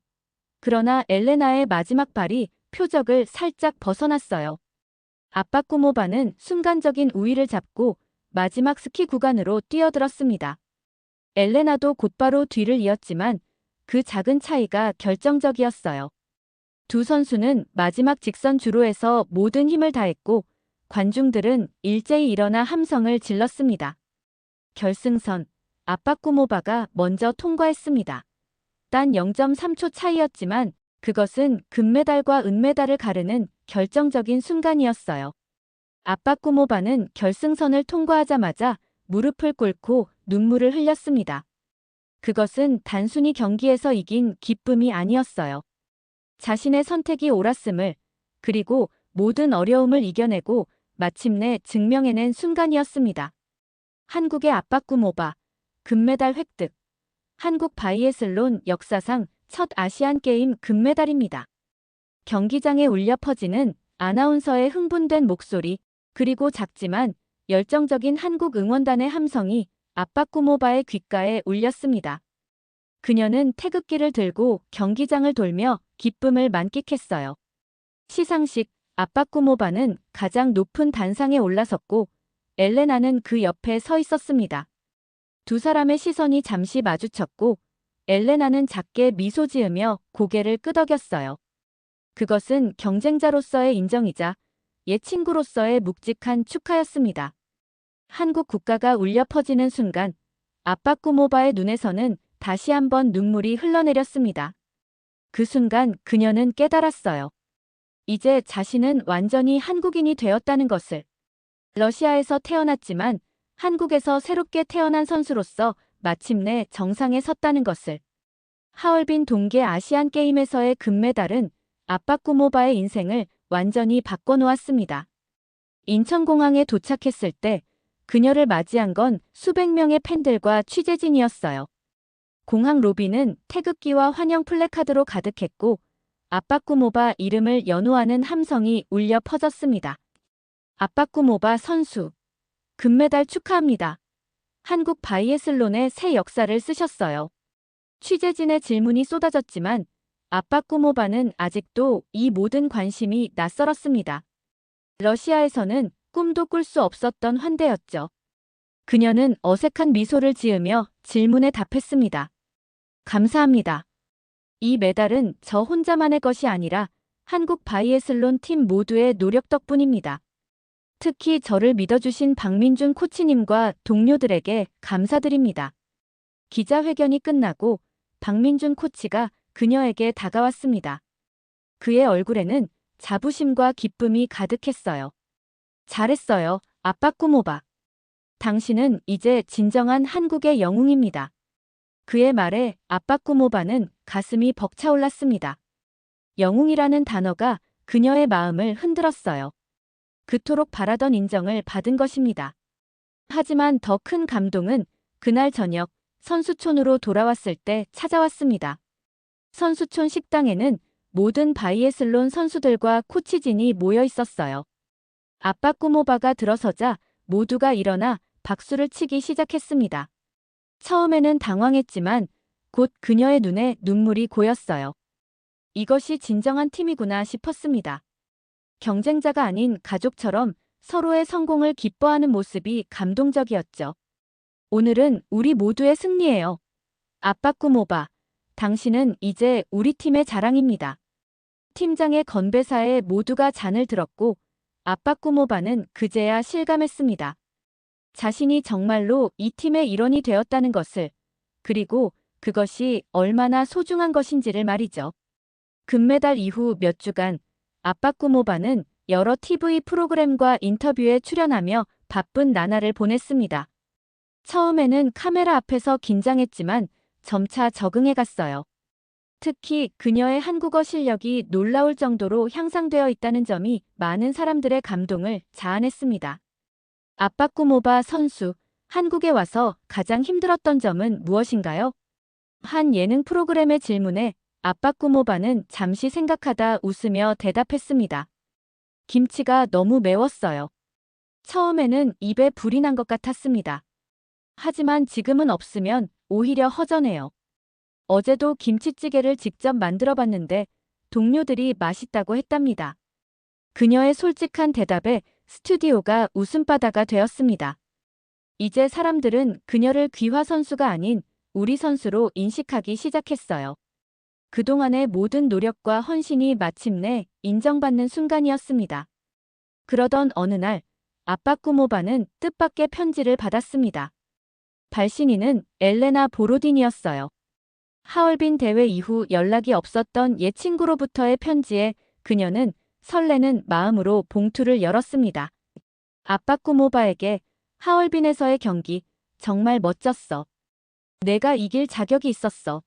그러나 엘레나의 마지막 발이 표적을 살짝 벗어났어요. 아빠꾸모바는 순간적인 우위를 잡고 마지막 스키 구간으로 뛰어들었습니다. 엘레나도 곧바로 뒤를 이었지만 그 작은 차이가 결정적이었어요. 두 선수는 마지막 직선 주로에서 모든 힘을 다했고 관중들은 일제히 일어나 함성을 질렀습니다. 결승선, 아빠꾸모바가 먼저 통과했습니다. 단 0.3초 차이였지만 그것은 금메달과 은메달을 가르는 결정적인 순간이었어요. 아빠꾸모바는 결승선을 통과하자마자 무릎을 꿇고 눈물을 흘렸습니다. 그것은 단순히 경기에서 이긴 기쁨이 아니었어요. 자신의 선택이 옳았음을, 그리고 모든 어려움을 이겨내고 마침내 증명해낸 순간이었습니다. 한국의 아빠꾸모바, 금메달 획득. 한국 바이애슬론 역사상 첫 아시안게임 금메달입니다. 경기장에 울려 퍼지는 아나운서의 흥분된 목소리, 그리고 작지만 열정적인 한국 응원단의 함성이 아빠꾸모바의 귓가에 울렸습니다. 그녀는 태극기를 들고 경기장을 돌며 기쁨을 만끽했어요. 시상식, 아빠꾸모바는 가장 높은 단상에 올라섰고 엘레나는 그 옆에 서 있었습니다. 두 사람의 시선이 잠시 마주쳤고 엘레나는 작게 미소 지으며 고개를 끄덕였어요. 그것은 경쟁자로서의 인정이자 옛 친구로서의 묵직한 축하였습니다. 한국 국가가 울려 퍼지는 순간 아빠꾸모바의 눈에서는 다시 한번 눈물이 흘러내렸습니다. 그 순간 그녀는 깨달았어요. 이제 자신은 완전히 한국인이 되었다는 것을. 러시아에서 태어났지만 한국에서 새롭게 태어난 선수로서 마침내 정상에 섰다는 것을. 하얼빈 동계 아시안게임에서의 금메달은 아빠꾸모바의 인생을 완전히 바꿔놓았습니다. 인천공항에 도착했을 때 그녀를 맞이한 건 수백 명의 팬들과 취재진이었어요. 공항 로비는 태극기와 환영 플래카드로 가득했고 아빠꾸모바 이름을 연호하는 함성이 울려 퍼졌습니다. 아빠꾸모바 선수, 금메달 축하합니다. 한국 바이애슬론의 새 역사를 쓰셨어요. 취재진의 질문이 쏟아졌지만 아빠꾸모바는 아직도 이 모든 관심이 낯설었습니다. 러시아에서는 꿈도 꿀 수 없었던 환대였죠. 그녀는 어색한 미소를 지으며 질문에 답했습니다. 감사합니다. 이 메달은 저 혼자만의 것이 아니라 한국 바이애슬론 팀 모두의 노력 덕분입니다. 특히 저를 믿어주신 박민준 코치님과 동료들에게 감사드립니다. 기자회견이 끝나고 박민준 코치가 그녀에게 다가왔습니다. 그의 얼굴에는 자부심과 기쁨이 가득했어요. 잘했어요, 아빠꾸모바. 당신은 이제 진정한 한국의 영웅입니다. 그의 말에 아빠꾸모바는 가슴이 벅차올랐습니다. 영웅이라는 단어가 그녀의 마음을 흔들었어요. 그토록 바라던 인정을 받은 것입니다. 하지만 더 큰 감동은 그날 저녁 선수촌으로 돌아왔을 때 찾아왔습니다. 선수촌 식당에는 모든 바이애슬론 선수들과 코치진이 모여 있었어요. 아빠꾸모바가 들어서자 모두가 일어나 박수를 치기 시작했습니다. 처음에는 당황했지만 곧 그녀의 눈에 눈물이 고였어요. 이것이 진정한 팀이구나 싶었습니다. 경쟁자가 아닌 가족처럼 서로의 성공을 기뻐하는 모습이 감동적이었죠. 오늘은 우리 모두의 승리예요. 아빠꾸모바, 당신은 이제 우리 팀의 자랑입니다. 팀장의 건배사에 모두가 잔을 들었고 아빠꾸모바는 그제야 실감했습니다. 자신이 정말로 이 팀의 일원이 되었다는 것을, 그리고 그것이 얼마나 소중한 것인지를 말이죠. 금메달 이후 몇 주간 아빠꾸모바는 여러 TV 프로그램과 인터뷰에 출연하며 바쁜 나날을 보냈습니다. 처음에는 카메라 앞에서 긴장했지만 점차 적응해갔어요. 특히 그녀의 한국어 실력이 놀라울 정도로 향상되어 있다는 점이 많은 사람들의 감동을 자아냈습니다. 아빠꾸모바 선수, 한국에 와서 가장 힘들었던 점은 무엇인가요? 한 예능 프로그램의 질문에 아빠꾸모바는 잠시 생각하다 웃으며 대답했습니다. 김치가 너무 매웠어요. 처음에는 입에 불이 난 것 같았습니다. 하지만 지금은 없으면 오히려 허전해요. 어제도 김치찌개를 직접 만들어봤는데 동료들이 맛있다고 했답니다. 그녀의 솔직한 대답에 스튜디오가 웃음바다가 되었습니다. 이제 사람들은 그녀를 귀화 선수가 아닌 우리 선수로 인식하기 시작했어요. 그동안의 모든 노력과 헌신이 마침내 인정받는 순간이었습니다. 그러던 어느 날 아빠꾸모바는 뜻밖의 편지를 받았습니다. 발신인은 엘레나 보로딘이었어요. 하얼빈 대회 이후 연락이 없었던 옛 친구로부터의 편지에 그녀는 설레는 마음으로 봉투를 열었습니다. 아빠꾸모바에게 하얼빈에서의 경기 정말 멋졌어. 내가 이길 자격이 있었어.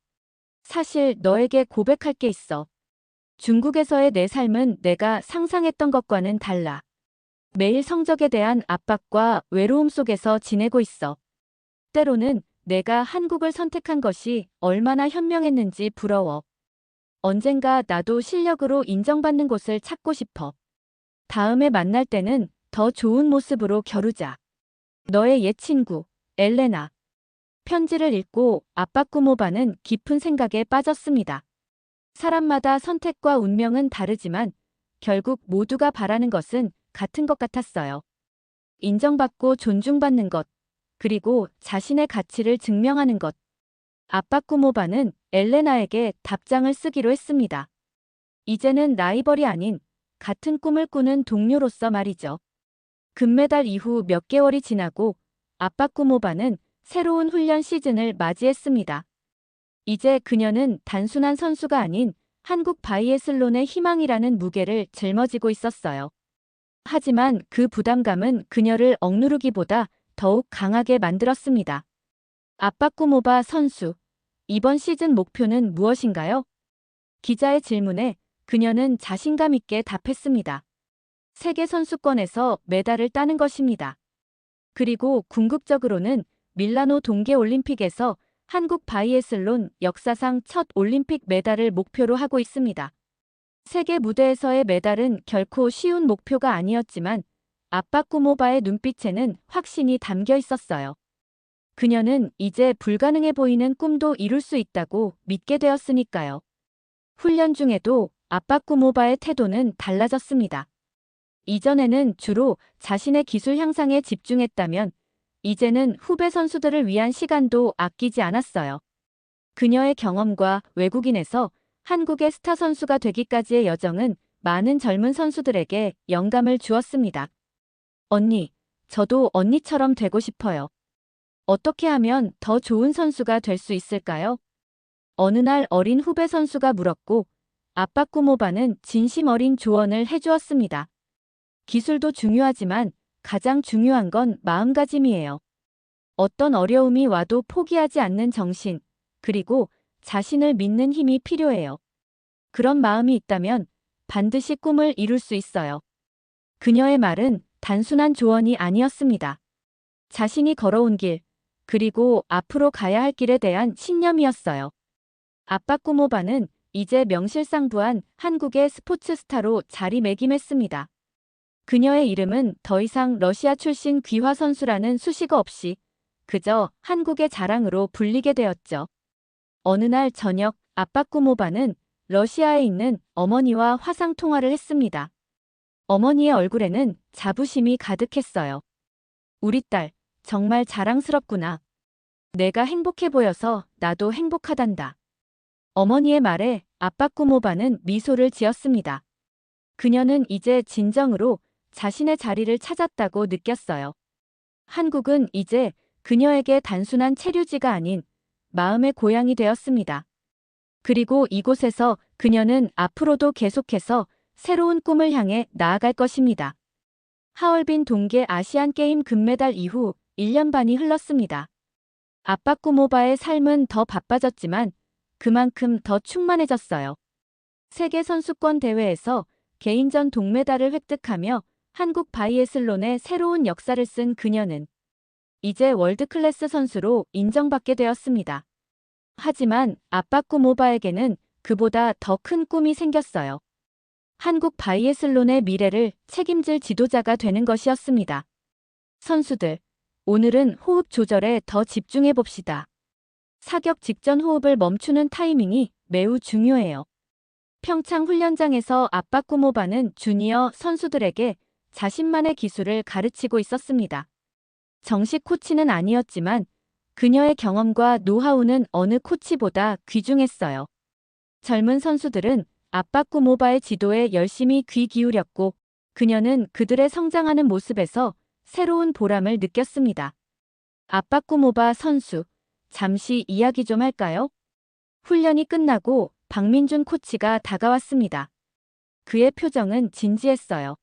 사실 너에게 고백할 게 있어. 중국에서의 내 삶은 내가 상상했던 것과는 달라. 매일 성적에 대한 압박과 외로움 속에서 지내고 있어. 때로는 내가 한국을 선택한 것이 얼마나 현명했는지 부러워. 언젠가 나도 실력으로 인정받는 곳을 찾고 싶어. 다음에 만날 때는 더 좋은 모습으로 겨루자. 너의 옛 친구, 엘레나. 편지를 읽고 아빠꾸모바는 깊은 생각에 빠졌습니다. 사람마다 선택과 운명은 다르지만 결국 모두가 바라는 것은 같은 것 같았어요. 인정받고 존중받는 것, 그리고 자신의 가치를 증명하는 것. 아빠꾸모바는 엘레나에게 답장을 쓰기로 했습니다. 이제는 라이벌이 아닌 같은 꿈을 꾸는 동료로서 말이죠. 금메달 이후 몇 개월이 지나고 아빠꾸모바는 새로운 훈련 시즌을 맞이했습니다. 이제 그녀는 단순한 선수가 아닌 한국 바이애슬론의 희망이라는 무게를 짊어지고 있었어요. 하지만 그 부담감은 그녀를 억누르기보다 더욱 강하게 만들었습니다. 아빠꾸모바 선수, 이번 시즌 목표는 무엇인가요? 기자의 질문에 그녀는 자신감 있게 답했습니다. 세계 선수권에서 메달을 따는 것입니다. 그리고 궁극적으로는 밀라노 동계올림픽에서 한국 바이애슬론 역사상 첫 올림픽 메달을 목표로 하고 있습니다. 세계 무대에서의 메달은 결코 쉬운 목표가 아니었지만 아빠꾸모바의 눈빛에는 확신이 담겨 있었어요. 그녀는 이제 불가능해 보이는 꿈도 이룰 수 있다고 믿게 되었으니까요. 훈련 중에도 아빠꾸모바의 태도는 달라졌습니다. 이전에는 주로 자신의 기술 향상에 집중했다면 이제는 후배 선수들을 위한 시간도 아끼지 않았어요. 그녀의 경험과 외국인에서 한국의 스타 선수가 되기까지의 여정은 많은 젊은 선수들에게 영감을 주었습니다. 언니, 저도 언니처럼 되고 싶어요. 어떻게 하면 더 좋은 선수가 될 수 있을까요? 어느 날 어린 후배 선수가 물었고 아빠꾸모바는 진심 어린 조언을 해주었습니다. 기술도 중요하지만 가장 중요한 건 마음가짐이에요. 어떤 어려움이 와도 포기하지 않는 정신, 그리고 자신을 믿는 힘이 필요해요. 그런 마음이 있다면 반드시 꿈을 이룰 수 있어요. 그녀의 말은 단순한 조언이 아니었습니다. 자신이 걸어온 길, 그리고 앞으로 가야 할 길에 대한 신념이었어요. 아빠꾸모바는 이제 명실상부한 한국의 스포츠 스타로 자리매김했습니다. 그녀의 이름은 더 이상 러시아 출신 귀화 선수라는 수식어 없이 그저 한국의 자랑으로 불리게 되었죠. 어느 날 저녁 아빠꾸모바는 러시아에 있는 어머니와 화상 통화를 했습니다. 어머니의 얼굴에는 자부심이 가득했어요. 우리 딸, 정말 자랑스럽구나. 내가 행복해 보여서 나도 행복하단다. 어머니의 말에 아빠꾸모바는 미소를 지었습니다. 그녀는 이제 진정으로 자신의 자리를 찾았다고 느꼈어요. 한국은 이제 그녀에게 단순한 체류지가 아닌 마음의 고향이 되었습니다. 그리고 이곳에서 그녀는 앞으로도 계속해서 새로운 꿈을 향해 나아갈 것입니다. 하얼빈 동계 아시안게임 금메달 이후 1년 반이 흘렀습니다. 아빠꾸모바의 삶은 더 바빠졌지만 그만큼 더 충만해졌어요. 세계선수권 대회에서 개인전 동메달을 획득하며 한국 바이애슬론의 새로운 역사를 쓴 그녀는 이제 월드클래스 선수로 인정받게 되었습니다. 하지만 아빠꾸모바에게는 그보다 더 큰 꿈이 생겼어요. 한국 바이애슬론의 미래를 책임질 지도자가 되는 것이었습니다. 선수들, 오늘은 호흡 조절에 더 집중해 봅시다. 사격 직전 호흡을 멈추는 타이밍이 매우 중요해요. 평창 훈련장에서 아빠꾸모바는 주니어 선수들에게 자신만의 기술을 가르치고 있었습니다. 정식 코치는 아니었지만 그녀의 경험과 노하우는 어느 코치보다 귀중했어요. 젊은 선수들은 아빠꾸모바의 지도에 열심히 귀 기울였고 그녀는 그들의 성장하는 모습에서 새로운 보람을 느꼈습니다. 아빠꾸모바 선수, 잠시 이야기 좀 할까요? 훈련이 끝나고 박민준 코치가 다가왔습니다. 그의 표정은 진지했어요.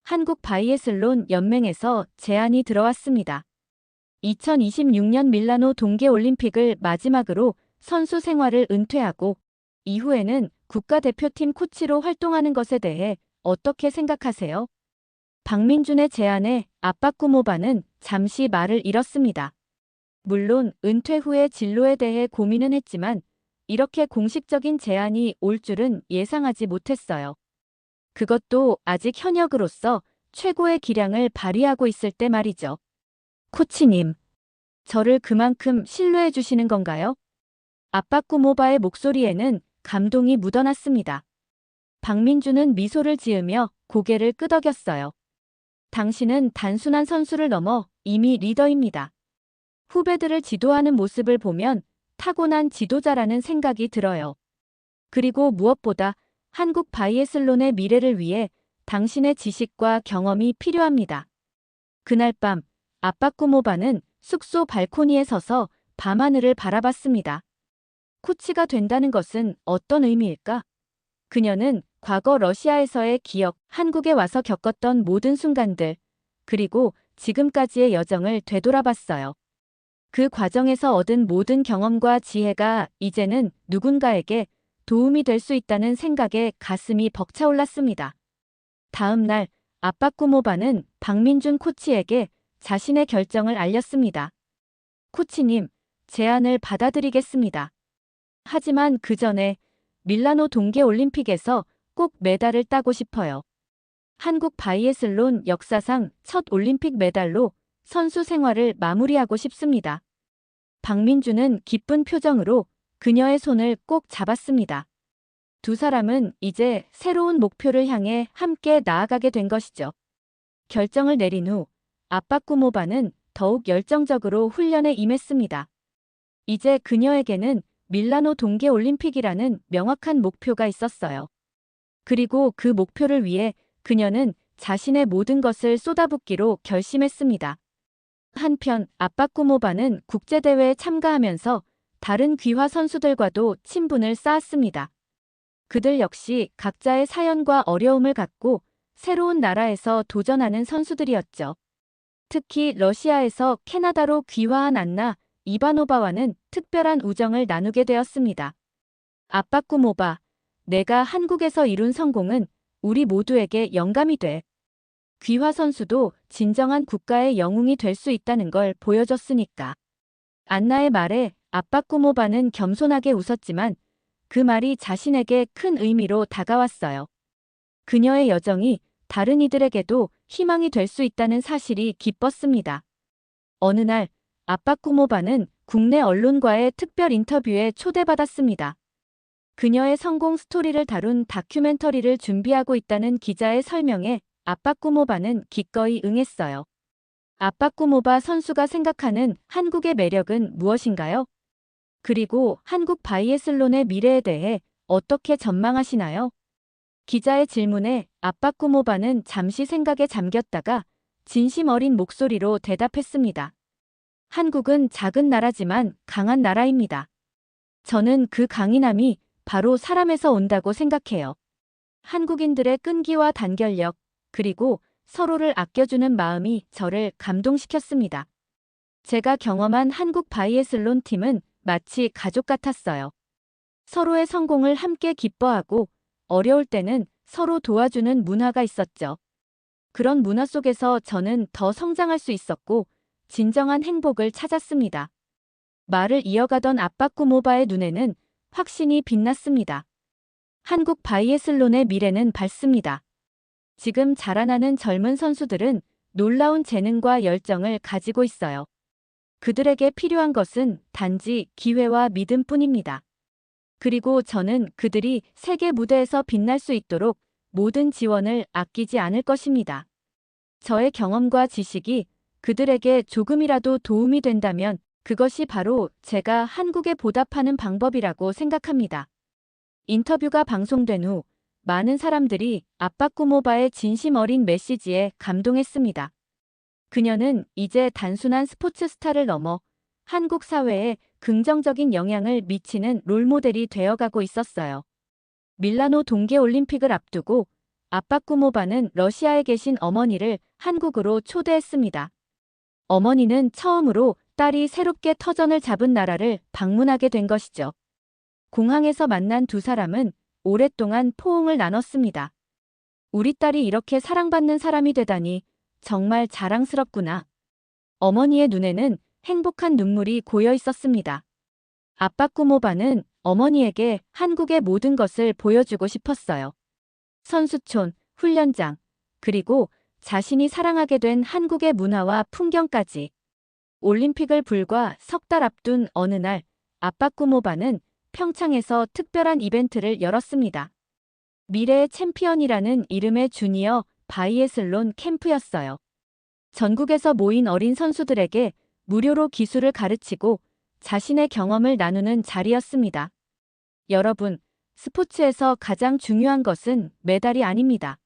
한국 바이애슬론 연맹에서 제안이 들어왔습니다. 2026년 밀라노 동계올림픽을 마지막으로 선수 생활을 은퇴하고 이후에는 국가대표팀 코치로 활동하는 것에 대해 어떻게 생각하세요? 박민준의 제안에 아빠꾸모바는 잠시 말을 잃었습니다. 물론 은퇴 후의 진로에 대해 고민은 했지만 이렇게 공식적인 제안이 올 줄은 예상하지 못했어요. 그것도 아직 현역으로서 최고의 기량을 발휘하고 있을 때 말이죠. 코치님, 저를 그만큼 신뢰해 주시는 건가요? 아빠꾸모바의 목소리에는 감동이 묻어났습니다. 박민주는 미소를 지으며 고개를 끄덕였어요. 당신은 단순한 선수를 넘어 이미 리더입니다. 후배들을 지도하는 모습을 보면 타고난 지도자라는 생각이 들어요. 그리고 무엇보다 한국 바이애슬론의 미래를 위해 당신의 지식과 경험이 필요합니다. 그날 밤, 아빠꾸모바는 숙소 발코니에 서서 밤하늘을 바라봤습니다. 코치가 된다는 것은 어떤 의미일까? 그녀는 과거 러시아에서의 기억, 한국에 와서 겪었던 모든 순간들, 그리고 지금까지의 여정을 되돌아봤어요. 그 과정에서 얻은 모든 경험과 지혜가 이제는 누군가에게 도움이 될 수 있다는 생각에 가슴이 벅차올랐습니다. 다음 날, 아빠꾸모바는 박민준 코치에게 자신의 결정을 알렸습니다. 코치님, 제안을 받아들이겠습니다. 하지만 그 전에 밀라노 동계올림픽에서 꼭 메달을 따고 싶어요. 한국 바이애슬론 역사상 첫 올림픽 메달로 선수 생활을 마무리하고 싶습니다. 박민주는 기쁜 표정으로 그녀의 손을 꼭 잡았습니다. 두 사람은 이제 새로운 목표를 향해 함께 나아가게 된 것이죠. 결정을 내린 후 아빠꾸모바는 더욱 열정적으로 훈련에 임했습니다. 이제 그녀에게는 밀라노 동계올림픽이라는 명확한 목표가 있었어요. 그리고 그 목표를 위해 그녀는 자신의 모든 것을 쏟아붓기로 결심했습니다. 한편 아빠꾸모바는 국제대회에 참가하면서 다른 귀화 선수들과도 친분을 쌓았습니다. 그들 역시 각자의 사연과 어려움을 갖고 새로운 나라에서 도전하는 선수들이었죠. 특히 러시아에서 캐나다로 귀화한 안나 이바노바와는 특별한 우정을 나누게 되었습니다. 아빠꾸모바, 내가 한국에서 이룬 성공은 우리 모두에게 영감이 돼. 귀화 선수도 진정한 국가의 영웅이 될 수 있다는 걸 보여줬으니까. 안나의 말에 아빠꾸모바는 겸손하게 웃었지만 그 말이 자신에게 큰 의미로 다가왔어요. 그녀의 여정이 다른 이들에게도 희망이 될 수 있다는 사실이 기뻤습니다. 어느 날 아빠꾸모바는 국내 언론과의 특별 인터뷰에 초대받았습니다. 그녀의 성공 스토리를 다룬 다큐멘터리를 준비하고 있다는 기자의 설명에 아빠꾸모바는 기꺼이 응했어요. 아빠꾸모바 선수가 생각하는 한국의 매력은 무엇인가요? 그리고 한국 바이애슬론의 미래에 대해 어떻게 전망하시나요? 기자의 질문에 아빠꾸모바는 잠시 생각에 잠겼다가 진심 어린 목소리로 대답했습니다. 한국은 작은 나라지만 강한 나라입니다. 저는 그 강인함이 바로 사람에서 온다고 생각해요. 한국인들의 끈기와 단결력, 그리고 서로를 아껴주는 마음이 저를 감동시켰습니다. 제가 경험한 한국 바이애슬론 팀은 마치 가족 같았어요. 서로의 성공을 함께 기뻐하고 어려울 때는 서로 도와주는 문화가 있었죠. 그런 문화 속에서 저는 더 성장할 수 있었고 진정한 행복을 찾았습니다. 말을 이어가던 아빠꾸모바의 눈에는 확신이 빛났습니다. 한국 바이애슬론의 미래는 밝습니다. 지금 자라나는 젊은 선수들은 놀라운 재능과 열정을 가지고 있어요. 그들에게 필요한 것은 단지 기회와 믿음뿐입니다. 그리고 저는 그들이 세계 무대에서 빛날 수 있도록 모든 지원을 아끼지 않을 것입니다. 저의 경험과 지식이 그들에게 조금이라도 도움이 된다면 그것이 바로 제가 한국에 보답하는 방법이라고 생각합니다. 인터뷰가 방송된 후 많은 사람들이 아빠꾸모바의 진심 어린 메시지에 감동했습니다. 그녀는 이제 단순한 스포츠 스타를 넘어 한국 사회에 긍정적인 영향을 미치는 롤모델이 되어가고 있었어요. 밀라노 동계올림픽을 앞두고 아빠꾸모바는 러시아에 계신 어머니를 한국으로 초대했습니다. 어머니는 처음으로 딸이 새롭게 터전을 잡은 나라를 방문하게 된 것이죠. 공항에서 만난 두 사람은 오랫동안 포옹을 나눴습니다. 우리 딸이 이렇게 사랑받는 사람이 되다니 정말 자랑스럽구나. 어머니의 눈에는 행복한 눈물이 고여 있었습니다. 아빠꾸모바는 어머니에게 한국의 모든 것을 보여주고 싶었어요. 선수촌, 훈련장, 그리고 자신이 사랑하게 된 한국의 문화와 풍경까지. 올림픽을 불과 석 달 앞둔 어느 날, 아빠 꾸모바는 평창에서 특별한 이벤트를 열었습니다. 미래의 챔피언이라는 이름의 주니어 바이애슬론 캠프였어요. 전국에서 모인 어린 선수들에게 무료로 기술을 가르치고 자신의 경험을 나누는 자리였습니다. 여러분, 스포츠에서 가장 중요한 것은 메달이 아닙니다.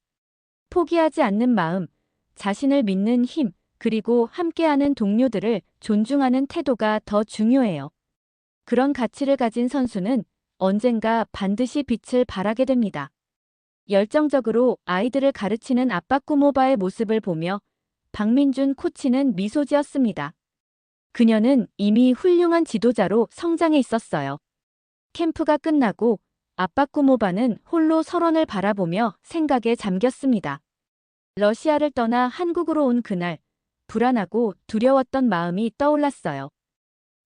포기하지 않는 마음, 자신을 믿는 힘, 그리고 함께하는 동료들을 존중하는 태도가 더 중요해요. 그런 가치를 가진 선수는 언젠가 반드시 빛을 발하게 됩니다. 열정적으로 아이들을 가르치는 아빠 꾸모바의 모습을 보며 박민준 코치는 미소 지었습니다. 그녀는 이미 훌륭한 지도자로 성장해 있었어요. 캠프가 끝나고 아빠 꾸모바는 홀로 설원을 바라보며 생각에 잠겼습니다. 러시아를 떠나 한국으로 온 그날, 불안하고 두려웠던 마음이 떠올랐어요.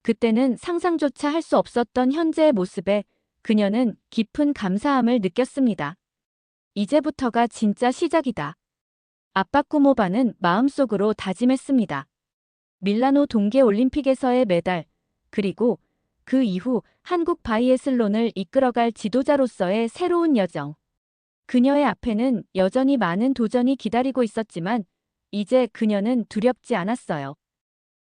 그때는 상상조차 할 수 없었던 현재의 모습에 그녀는 깊은 감사함을 느꼈습니다. 이제부터가 진짜 시작이다. 아빠 꾸모바는 마음속으로 다짐했습니다. 밀라노 동계올림픽에서의 메달, 그리고 그 이후 한국 바이애슬론을 이끌어갈 지도자로서의 새로운 여정. 그녀의 앞에는 여전히 많은 도전이 기다리고 있었지만 이제 그녀는 두렵지 않았어요.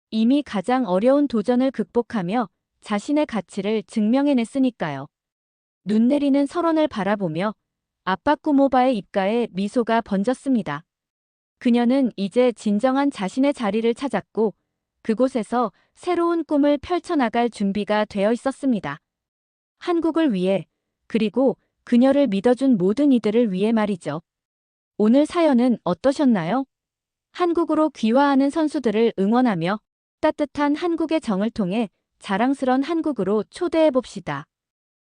이미 가장 어려운 도전을 극복하며 자신의 가치를 증명해냈으니까요. 눈 내리는 설원을 바라보며 아빠 꾸모바의 입가에 미소가 번졌습니다. 그녀는 이제 진정한 자신의 자리를 찾았고 그곳에서 새로운 꿈을 펼쳐나갈 준비가 되어 있었습니다. 한국을 위해, 그리고 그녀를 믿어준 모든 이들을 위해 말이죠. 오늘 사연은 어떠셨나요? 한국으로 귀화하는 선수들을 응원하며 따뜻한 한국의 정을 통해 자랑스런 한국으로 초대해봅시다.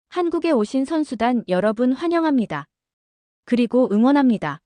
한국에 오신 선수단 여러분 환영합니다. 그리고 응원합니다.